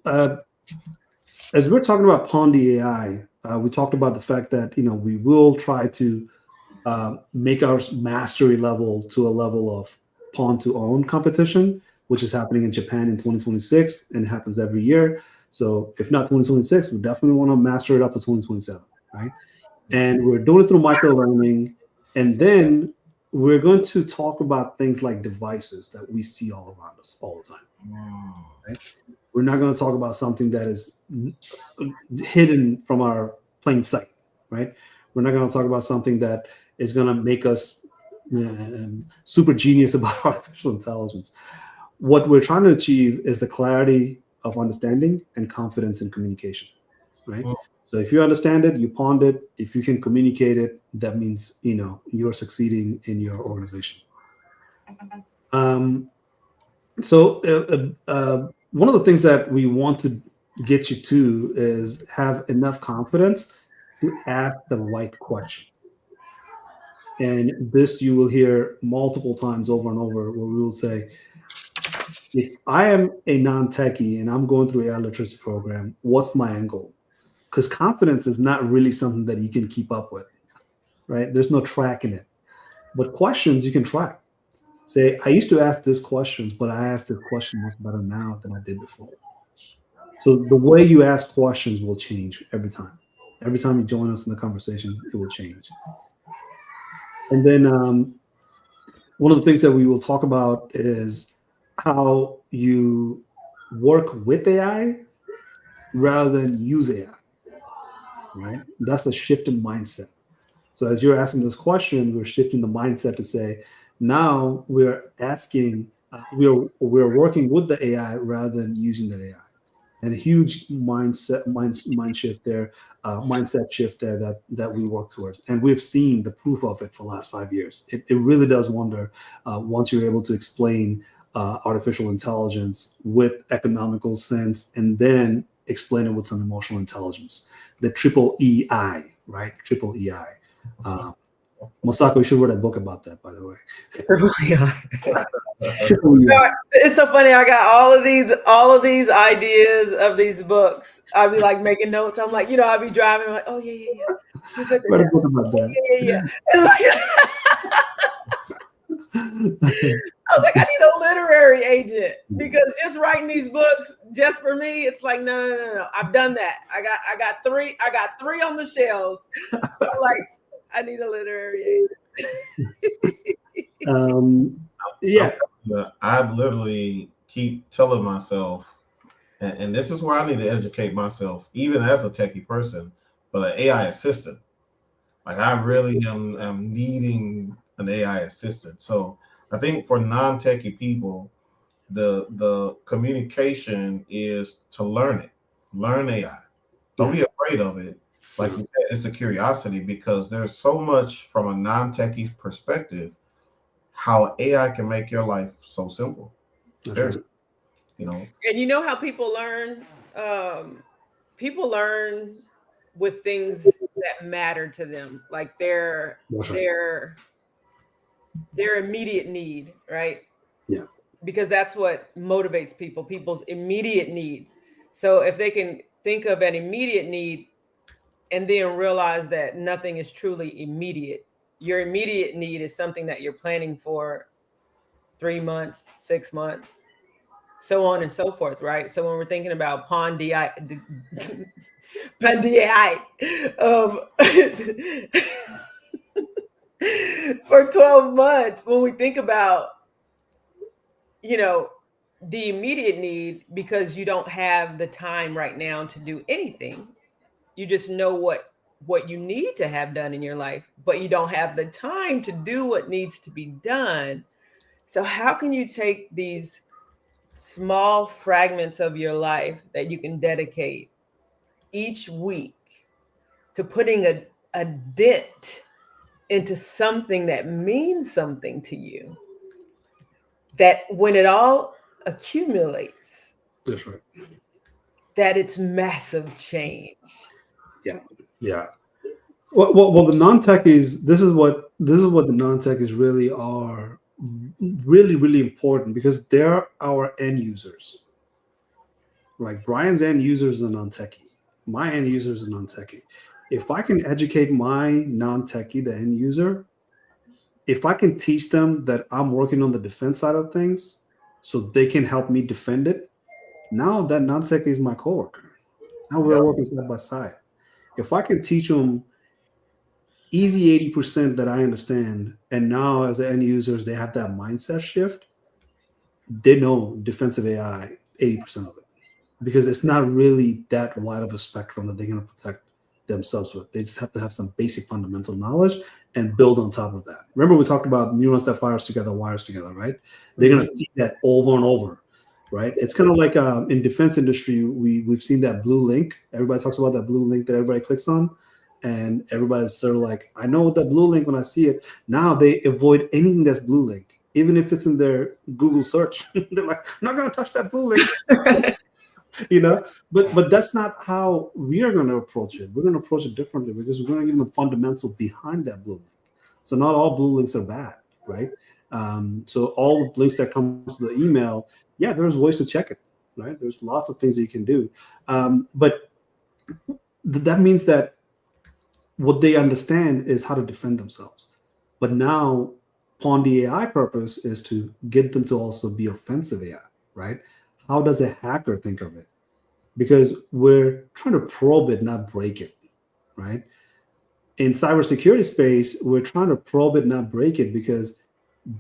as we're talking about Pwn-D-ai, we talked about the fact that, we will try to make our mastery level to a level of pawn to own competition, which is happening in Japan in 2026, and it happens every year. So if not 2026, we definitely want to master it up to 2027, right? And we're doing it through micro-learning. And then we're going to talk about things like devices that we see all around us all the time, right? We're not going to talk about something that is hidden from our plain sight, right? We're not going to talk about something that is going to make us super genius about artificial intelligence. What we're trying to achieve is the clarity of understanding and confidence in communication, right? So if you understand it, you pawned it. If you can communicate it, that means, you're succeeding in your organization. So one of the things that we want to get you to is have enough confidence to ask the right question. And this you will hear multiple times over and over, where we will say, if I am a non-techie and I'm going through AI literacy program, what's my end goal? Because confidence is not really something that you can keep up with, right? There's no tracking it. But questions you can track. Say, I used to ask this questions, but I ask this question much better now than I did before. So the way you ask questions will change every time. Every time you join us in the conversation, it will change. And then one of the things that we will talk about is how you work with AI rather than use AI, right? That's a shift in mindset. So as you're asking this question, we're shifting the mindset to say, now we're asking, we're working with the AI rather than using the AI. And a huge mindset shift there that we work towards. And we've seen the proof of it for the last 5 years. It really does wonder once you're able to explain artificial intelligence with economical sense, and then explain it with some emotional intelligence. The Pwn-D-ai, right? Pwn-D-ai. Masako, you should write a book about that, by the way. No, it's so funny. I got all of these ideas of these books. I'd be like making notes. I'm like, I'd be driving. I'm like, oh yeah. Write a book about that. Yeah. And like, I was like, I need a literary agent because just writing these books just for me, it's like, no. I've done that. I got three on the shelves. I'm like, I need a literary agent. Yeah. I literally keep telling myself, and this is where I need to educate myself, even as a techie person, but an AI assistant. Like I really am needing an AI assistant. So I think for non-techie people, the communication is to learn it, learn AI. Don't be afraid of it. Like you said, it's the curiosity, because there's so much from a non-techie's perspective how AI can make your life so simple. Right. And you know how people learn? People learn with things that matter to them, like their immediate need, right? Yeah. Because that's what motivates people's immediate needs. So if they can think of an immediate need and then realize that nothing is truly immediate, your immediate need is something that you're planning for 3 months, 6 months, so on and so forth, right? So when we're thinking about Pwn-D-ai, for 12 months, when we think about, the immediate need, because you don't have the time right now to do anything. You just know what you need to have done in your life, but you don't have the time to do what needs to be done. So how can you take these small fragments of your life that you can dedicate each week to putting a dent into something that means something to you, that when it all accumulates, that's right, that it's massive change? Yeah. Well, the non-techies, this is what the non-techies really are, really, really important, because they're our end users. Like Brian's end user is a non-techie. My end user is a non-techie. If I can educate my non-techie, the end user, if I can teach them that I'm working on the defense side of things so they can help me defend it, now that non-techie is my coworker. Now we're working side by side. If I can teach them easy 80% that I understand, and now as the end users, they have that mindset shift, they know defensive AI 80% of it, because it's not really that wide of a spectrum that they're going to protect themselves with. They just have to have some basic fundamental knowledge and build on top of that. Remember, we talked about neurons that fires together, wires together, right? They're going to see that over and over, right? It's kind of like in defense industry, we've seen that blue link. Everybody talks about that blue link that everybody clicks on, and everybody's sort of like, I know that blue link when I see it. Now they avoid anything that's blue link, even if it's in their Google search. They're like, I'm not going to touch that blue link. But that's not how we are going to approach it. We're going to approach it differently, because we're going to give them the fundamental behind that blue link. So not all blue links are bad, right? So all the links that come to the email, there's ways to check it, right? There's lots of things that you can do. But that means that what they understand is how to defend themselves. But now Pwn-D-ai purpose is to get them to also be offensive AI, right? How does a hacker think of it? Because we're trying to probe it, not break it, right? In cybersecurity space, we're trying to probe it, not break it, because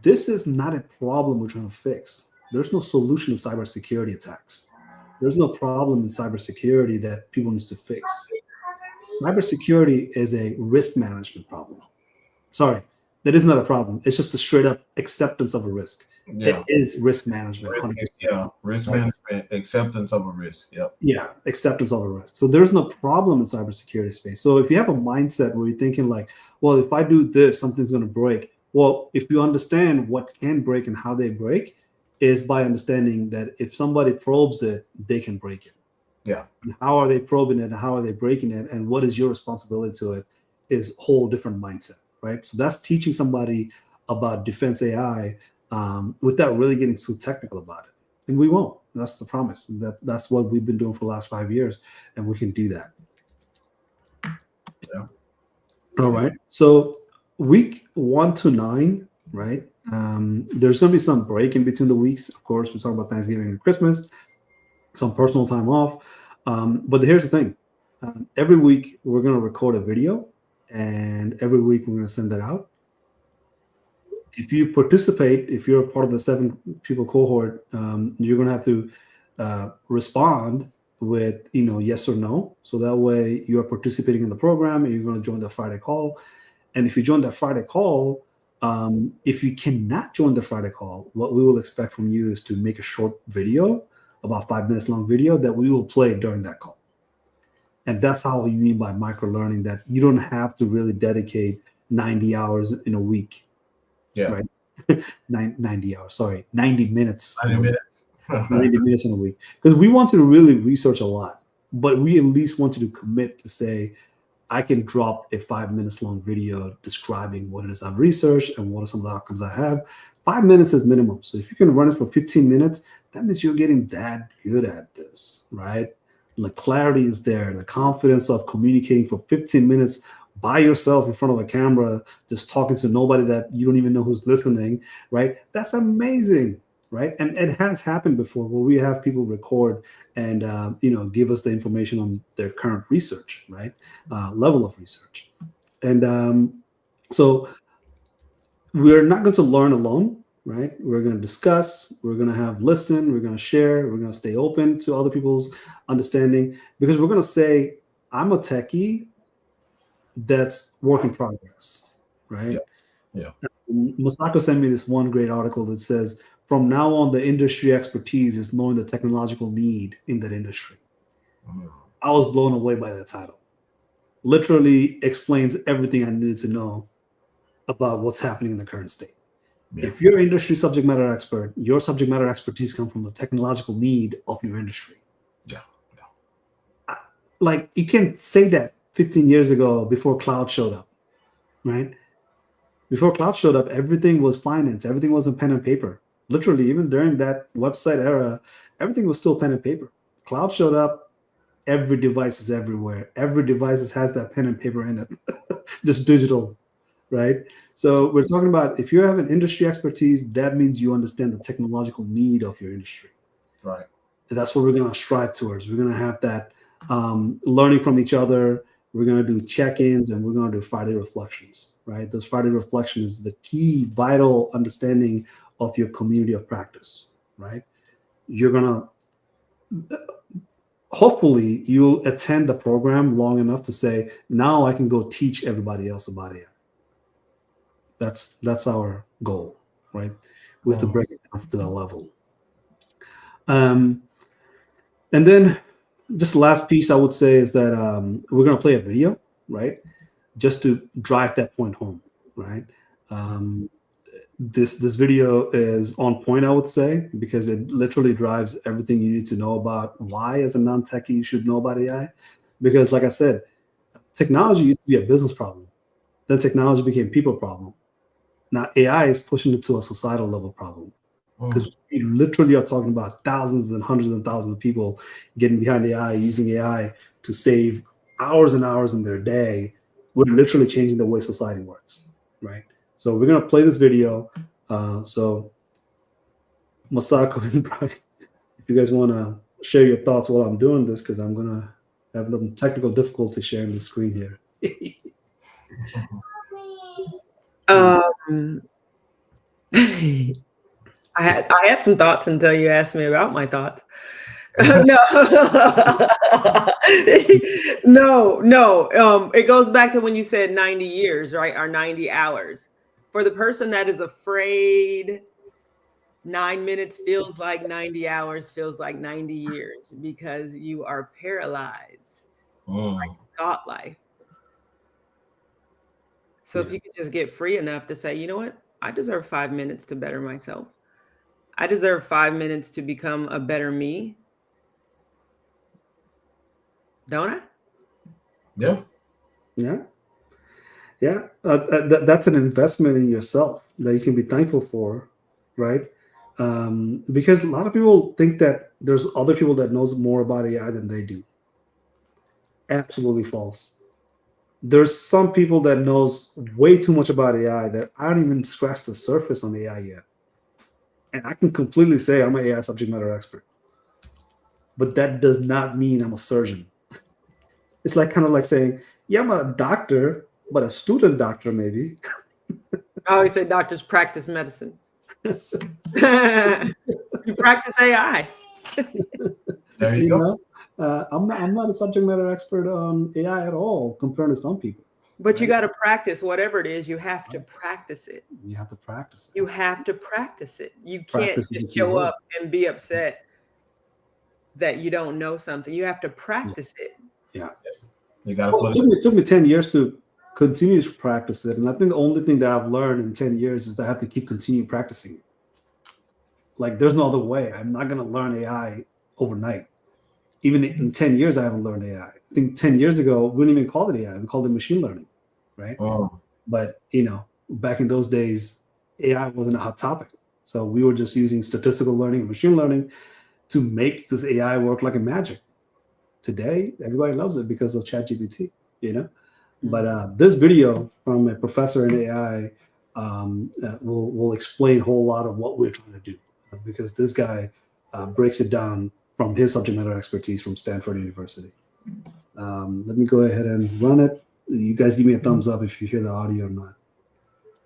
this is not a problem we're trying to fix. There's no solution to cybersecurity attacks. There's no problem in cybersecurity that people need to fix. Cybersecurity is a risk management problem. Sorry, that is not a problem. It's just a straight up acceptance of a risk. It is risk management. Risk management, acceptance of a risk. Yeah, acceptance of a risk. So there's no problem in cybersecurity space. So if you have a mindset where you're thinking like, well, if I do this, something's going to break. Well, if you understand what can break and how they break, is by understanding that if somebody probes it, they can break it. Yeah. And how are they probing it, and how are they breaking it, and what is your responsibility to it is a whole different mindset, right? So that's teaching somebody about defense AI without really getting too technical about it. And we won't. That's the promise. That's what we've been doing for the last 5 years, and we can do that. Yeah. All right. So week 1 to 9, right? There's going to be some break in between the weeks. Of course, we're talking about Thanksgiving and Christmas, some personal time off. But here's the thing. Every week, we're going to record a video, and every week, we're going to send that out. If you participate, if you're a part of the 7 people cohort, you're going to have to respond with, yes or no. So that way you're participating in the program, and you're going to join the Friday call. And if you join that Friday call, if you cannot join the Friday call, what we will expect from you is to make a short video, about 5 minutes long video, that we will play during that call. And that's how you mean by micro learning, that you don't have to really dedicate 90 hours in a week. Yeah. Right. 90 hours, sorry, 90 minutes. 90 minutes. 90 minutes in a week. Because we want you to really research a lot, but we at least want you to commit to say, I can drop a 5 minutes long video describing what it is I've researched and what are some of the outcomes I have. 5 minutes is minimum. So if you can run it for 15 minutes, that means you're getting that good at this, right? The clarity is there, the confidence of communicating for 15 minutes by yourself in front of a camera, just talking to nobody that you don't even know who's listening, right? That's amazing, right? And it has happened before where we have people record and give us the information on their current research, right? Level of research. And so we're not going to learn alone, right? We're going to discuss, we're going to have listen, we're going to share, we're going to stay open to other people's understanding, because we're going to say, I'm a techie that's work in progress, right? Yeah. Masako sent me this one great article that says, from now on, the industry expertise is knowing the technological need in that industry. I was blown away by that title. Literally explains everything I needed to know about what's happening in the current state. Yeah. If you're an industry subject matter expert, your subject matter expertise comes from the technological need of your industry. Yeah. Like, you can't say that 15 years ago before cloud showed up, right? Before cloud showed up, everything was finance. Everything was in pen and paper. Literally, even during that website era, everything was still pen and paper. Cloud showed up, every device is everywhere. Every device has that pen and paper in it, just digital, right? So we're talking about, if you have an industry expertise, that means you understand the technological need of your industry. Right. And that's what we're going to strive towards. We're going to have that learning from each other. We're going to do check-ins, and we're going to do Friday reflections, right? Those Friday reflections is the key vital understanding of your community of practice, right? You're going to, hopefully you'll attend the program long enough to say, now I can go teach everybody else about it. That's our goal, right? We have to break it down to that level. And then just the last piece I would say is that we're going to play a video, right? Just to drive that point home, right? This video is on point, I would say, because it literally drives everything you need to know about why, as a non-techie, you should know about AI. Because, like I said, technology used to be a business problem. Then technology became a people problem. Now AI is pushing it to a societal level problem. Because we literally are talking about thousands and hundreds and thousands of people getting behind AI, using AI to save hours and hours in their day. We're literally changing the way society works, right? So we're going to play this video. So Masako and Brian, if you guys want to share your thoughts while I'm doing this, because I'm going to have a little technical difficulty sharing the screen here. I had some thoughts until you asked me about my thoughts. No. It goes back to when you said 90 years, right? Or 90 hours. For the person that is afraid, 9 minutes feels like 90 hours, feels like 90 years, because you are paralyzed by thought life. So if you could just get free enough to say, you know what? I deserve 5 minutes to better myself. I deserve 5 minutes to become a better me. don't I? Yeah. Yeah. That's an investment in yourself that you can be thankful for, right? Because a lot of people think that there's other people that knows more about AI than they do. Absolutely false. There's some people that knows way too much about AI that I don't even scratch the surface on AI yet. And I can completely say I'm an AI subject matter expert. But that does not mean I'm a surgeon. It's like kind of like saying, yeah, I'm a doctor, but a student doctor maybe. I always say doctors practice medicine. You practice AI. There you go. know, I'm not a subject matter expert on AI at all compared to some people. But you got to practice whatever it is. You have to practice it. You have to practice it. You have to practice it. You can't Practice is just the key show word. up and be upset that you don't know something. You have to practice it. Yeah. You got to Well, put it took me 10 years to continue to practice it. And I think the only thing that I've learned in 10 years is that I have to keep continuing practicing it. Like, there's no other way. I'm not going to learn AI overnight. Even in 10 years, I haven't learned AI. I think 10 years ago, we didn't even call it AI. We called it machine learning, right? Oh. But, back in those days, AI wasn't a hot topic. So we were just using statistical learning and machine learning to make this AI work like a magic. Today, everybody loves it because of ChatGPT, But this video from a professor in AI will explain a whole lot of what we're trying to do, because this guy breaks it down from his subject matter expertise from Stanford University. Let me go ahead and run it. You guys give me a thumbs up if you hear the audio or not.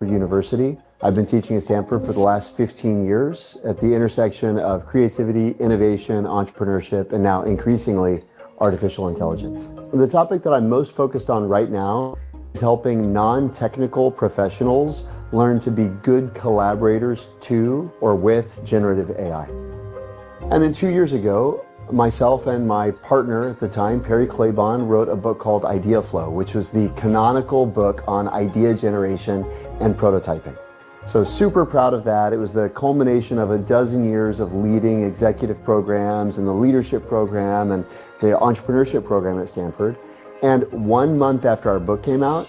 University. I've been teaching at Stanford for the last 15 years at the intersection of creativity, innovation, entrepreneurship, and now increasingly artificial intelligence. The topic that I'm most focused on right now is helping non-technical professionals learn to be good collaborators to or with generative AI. And then 2 years ago, myself and my partner at the time, Perry Claybon, wrote a book called Idea Flow, which was the canonical book on idea generation and prototyping. So super proud of that. It was the culmination of a dozen years of leading executive programs and the leadership program and the entrepreneurship program at Stanford. And 1 month after our book came out,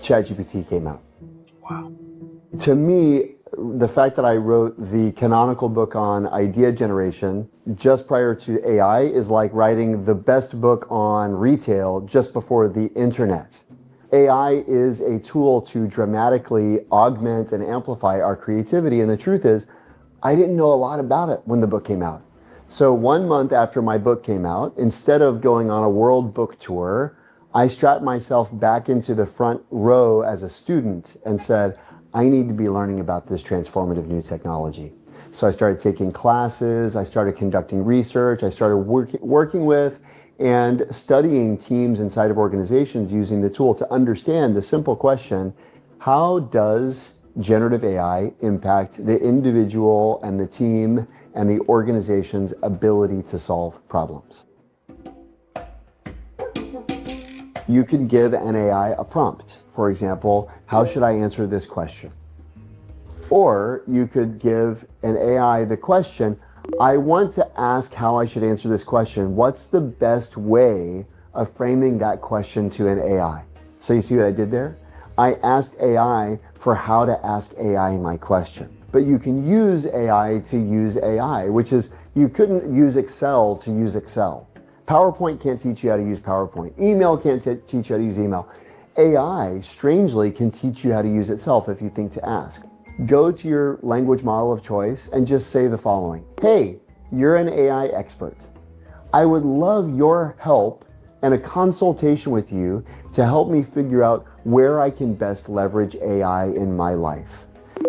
ChatGPT came out. Wow. To me, the fact that I wrote the canonical book on idea generation just prior to AI is like writing the best book on retail just before the internet. AI is a tool to dramatically augment and amplify our creativity. And the truth is, I didn't know a lot about it when the book came out. So 1 month after my book came out, instead of going on a world book tour, I strapped myself back into the front row as a student and said, I need to be learning about this transformative new technology. So I started taking classes, I started conducting research, I started working with and studying teams inside of organizations using the tool to understand the simple question, how does generative AI impact the individual and the team and the organization's ability to solve problems? You can give an AI a prompt. For example, how should I answer this question? Or you could give an AI the question, I want to ask how I should answer this question. What's the best way of framing that question to an AI? So you see what I did there? I asked AI for how to ask AI my question. But you can use AI to use AI, which is you couldn't use Excel to use Excel. PowerPoint can't teach you how to use PowerPoint. Email can't teach you how to use email. AI, strangely, can teach you how to use itself if you think to ask. Go to your language model of choice and just say the following. Hey, you're an AI expert. I would love your help and a consultation with you to help me figure out where I can best leverage AI in my life.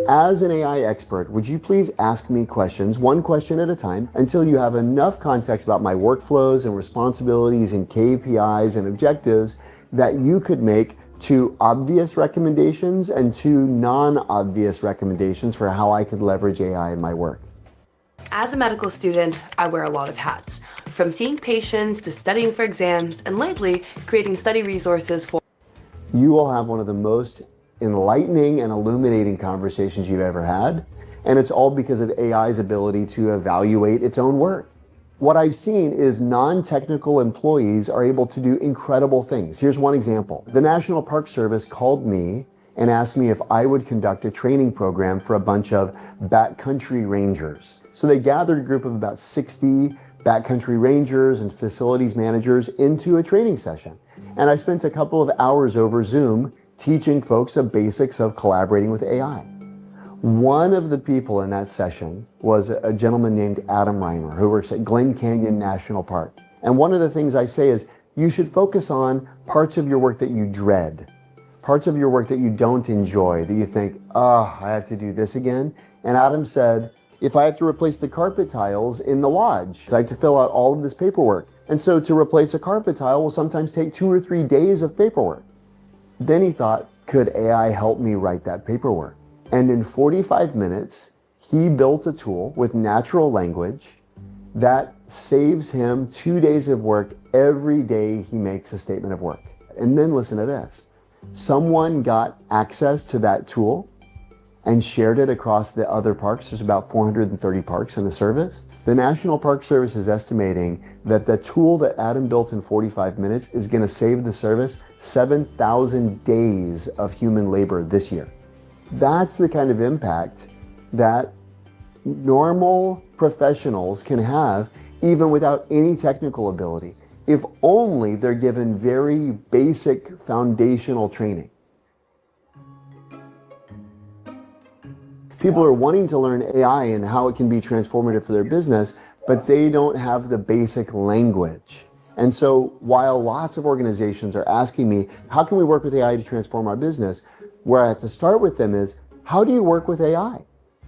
As an AI expert, would you please ask me questions, one question at a time, until you have enough context about my workflows and responsibilities and KPIs and objectives that you could make two obvious recommendations and two non-obvious recommendations for how I could leverage AI in my work. As a medical student, I wear a lot of hats, from seeing patients to studying for exams, and lately creating study resources for. You will have one of the most enlightening and illuminating conversations you've ever had, and it's all because of AI's ability to evaluate its own work. What I've seen is non-technical employees are able to do incredible things. Here's one example. The National Park Service called me and asked me if I would conduct a training program for a bunch of backcountry rangers. So they gathered a group of about 60 backcountry rangers and facilities managers into a training session. And I spent a couple of hours over Zoom teaching folks the basics of collaborating with AI. One of the people in that session was a gentleman named Adam Reimer, who works at Glen Canyon National Park. And one of the things I say is you should focus on parts of your work that you dread, parts of your work that you don't enjoy, that you think, oh, I have to do this again. And Adam said, if I have to replace the carpet tiles in the lodge, I have to fill out all of this paperwork. And so to replace a carpet tile will sometimes take 2 or 3 days of paperwork. Then he thought, could AI help me write that paperwork? And in 45 minutes, he built a tool with natural language that saves him 2 days of work every day he makes a statement of work. And then listen to this. Someone got access to that tool and shared it across the other parks. There's about 430 parks in the service. The National Park Service is estimating that the tool that Adam built in 45 minutes is going to save the service 7,000 days of human labor this year. That's the kind of impact that normal professionals can have even without any technical ability, if only they're given very basic foundational training. People are wanting to learn AI and how it can be transformative for their business, but they don't have the basic language. And so while lots of organizations are asking me, how can we work with AI to transform our business? Where I have to start with them is, how do you work with AI?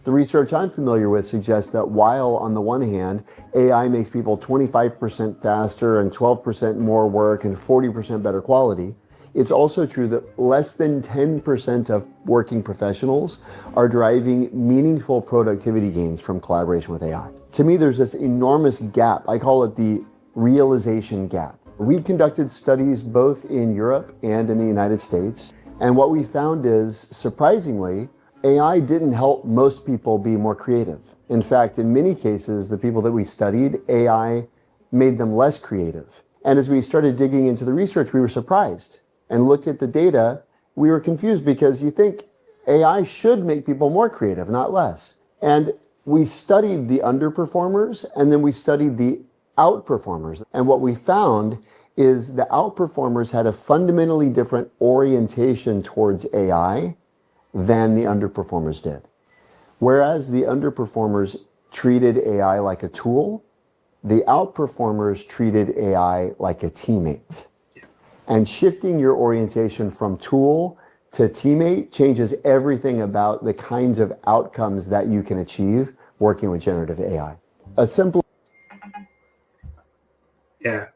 The research I'm familiar with suggests that while on the one hand, AI makes people 25% faster and 12% more work and 40% better quality, it's also true that less than 10% of working professionals are driving meaningful productivity gains from collaboration with AI. To me, there's this enormous gap. I call it the realization gap. We conducted studies both in Europe and in the United States. And what we found is, surprisingly, AI didn't help most people be more creative. In fact, in many cases, the people that we studied, AI made them less creative. And as we started digging into the research, we were surprised and looked at the data. We were confused because you think AI should make people more creative, not less. And we studied the underperformers and then we studied the outperformers. And what we found is the outperformers had a fundamentally different orientation towards AI than the underperformers did. Whereas the underperformers treated AI like a tool, the outperformers treated AI like a teammate. And shifting your orientation from tool to teammate changes everything about the kinds of outcomes that you can achieve working with generative AI. A simple. Yeah.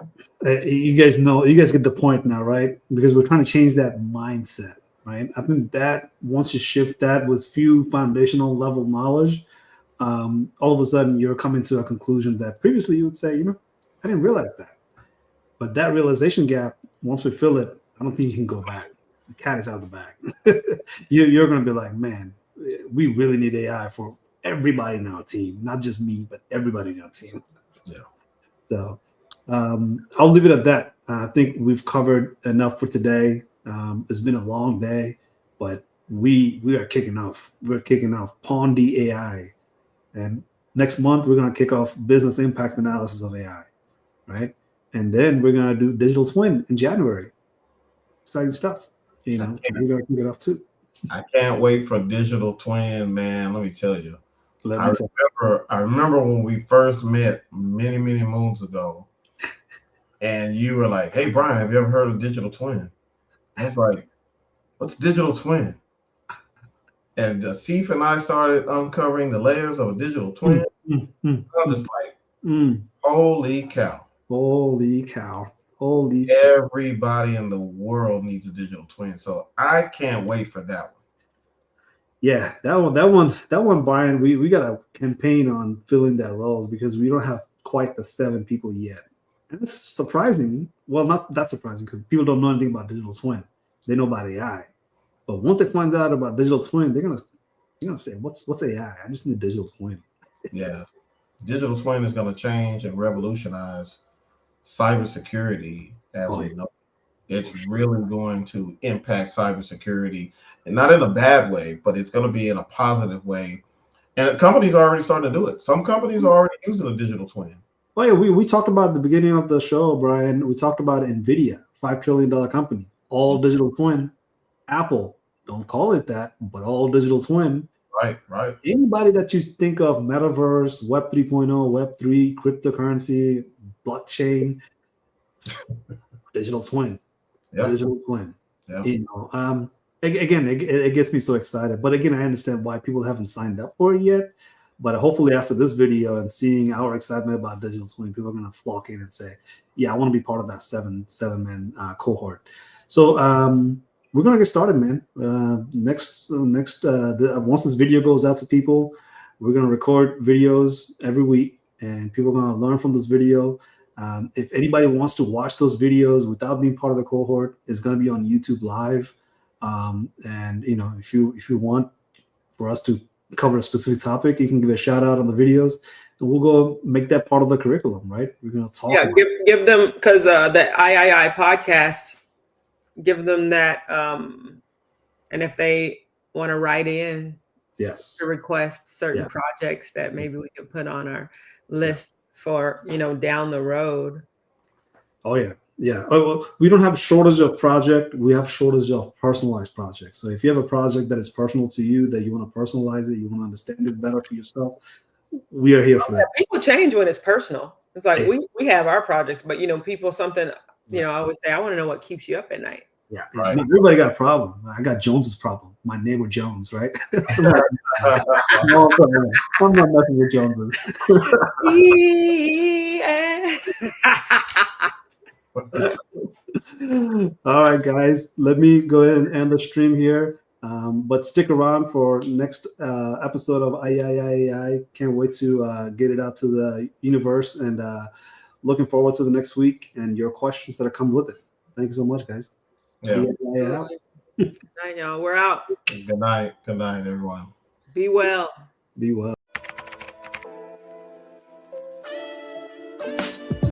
You guys know, you guys get the point now, right? Because we're trying to change that mindset, right? I think that once you shift that with few foundational level knowledge, all of a sudden you're coming to a conclusion that previously you would say, I didn't realize that. But that realization gap, once we fill it, I don't think you can go back. The cat is out of the bag. You're going to be like, man, we really need AI for everybody in our team, not just me, but everybody in our team. Yeah. So I'll leave it at that. I think we've covered enough for today. It's been a long day, but we are kicking off. We're kicking off Pwn-D-ai. And next month, we're going to kick off business impact analysis of AI, right? And then we're going to do digital twin in January. Exciting stuff. We're going to kick it off too. I can't wait for digital twin, man. Let me tell you. I remember when we first met many, many moons ago, and you were like, hey, Brian, have you ever heard of digital twin? I was like, what's digital twin? And Asif and I started uncovering the layers of a digital twin. I'm just like, holy cow. Holy cow. Everybody in the world needs a digital twin. So I can't wait for that one. Yeah, that one, Brian, we got a campaign on filling that roles because we don't have quite the 7 people yet. And it's surprising. Well, not that surprising because people don't know anything about digital twin. They know about AI. But once they find out about digital twin, they're gonna say, what's AI? I just need a digital twin. Yeah. digital twin is going to change and revolutionize cybersecurity as we know. It's really going to impact cybersecurity, and not in a bad way, but it's going to be in a positive way. And companies are already starting to do it. Some companies are already using a digital twin. Oh yeah, we talked about at the beginning of the show, Brian. We talked about NVIDIA, $5 trillion company, all digital twin. Apple, don't call it that, but all digital twin. Right. Anybody that you think of, metaverse, Web 3.0, Web 3, cryptocurrency, blockchain, digital twin. Yep. Digital twin. Yep. You know, again, it gets me so excited. But again, I understand why people haven't signed up for it yet. But hopefully, after this video and seeing our excitement about digital twin, people are going to flock in and say, "Yeah, I want to be part of that seven-man cohort." So we're going to get started, man. Next, once this video goes out to people, we're going to record videos every week, and people are going to learn from this video. If anybody wants to watch those videos without being part of the cohort, it's going to be on YouTube Live. And you know, if you want for us to cover a specific topic, you can give a shout out on the videos, and we'll go make that part of the curriculum. Right? We're going to talk. Yeah, give them, because the III podcast, give them that. And if they want to write in, yes, to request certain projects that maybe we can put on our list for, you know, down the road. Oh yeah. Oh, well, we don't have a shortage of project. We have shortage of personalized projects. So if you have a project that is personal to you, that you want to personalize it, you want to understand it better for yourself, we are here for that. People change when it's personal. It's like we have our projects, but you know, people something, you know, I always say, I want to know what keeps you up at night. Yeah, right. Everybody got a problem. I got Jones's problem. My neighbor Jones, right? No, I'm not messing with Joneses. All right, guys. Let me go ahead and end the stream here. But stick around for next episode of AI. Can't wait to get it out to the universe, and looking forward to the next week and your questions that are come with it. Thank you so much, guys. Yeah. Good night, y'all. We're out. Good night. Good night, everyone. Be well. Be well.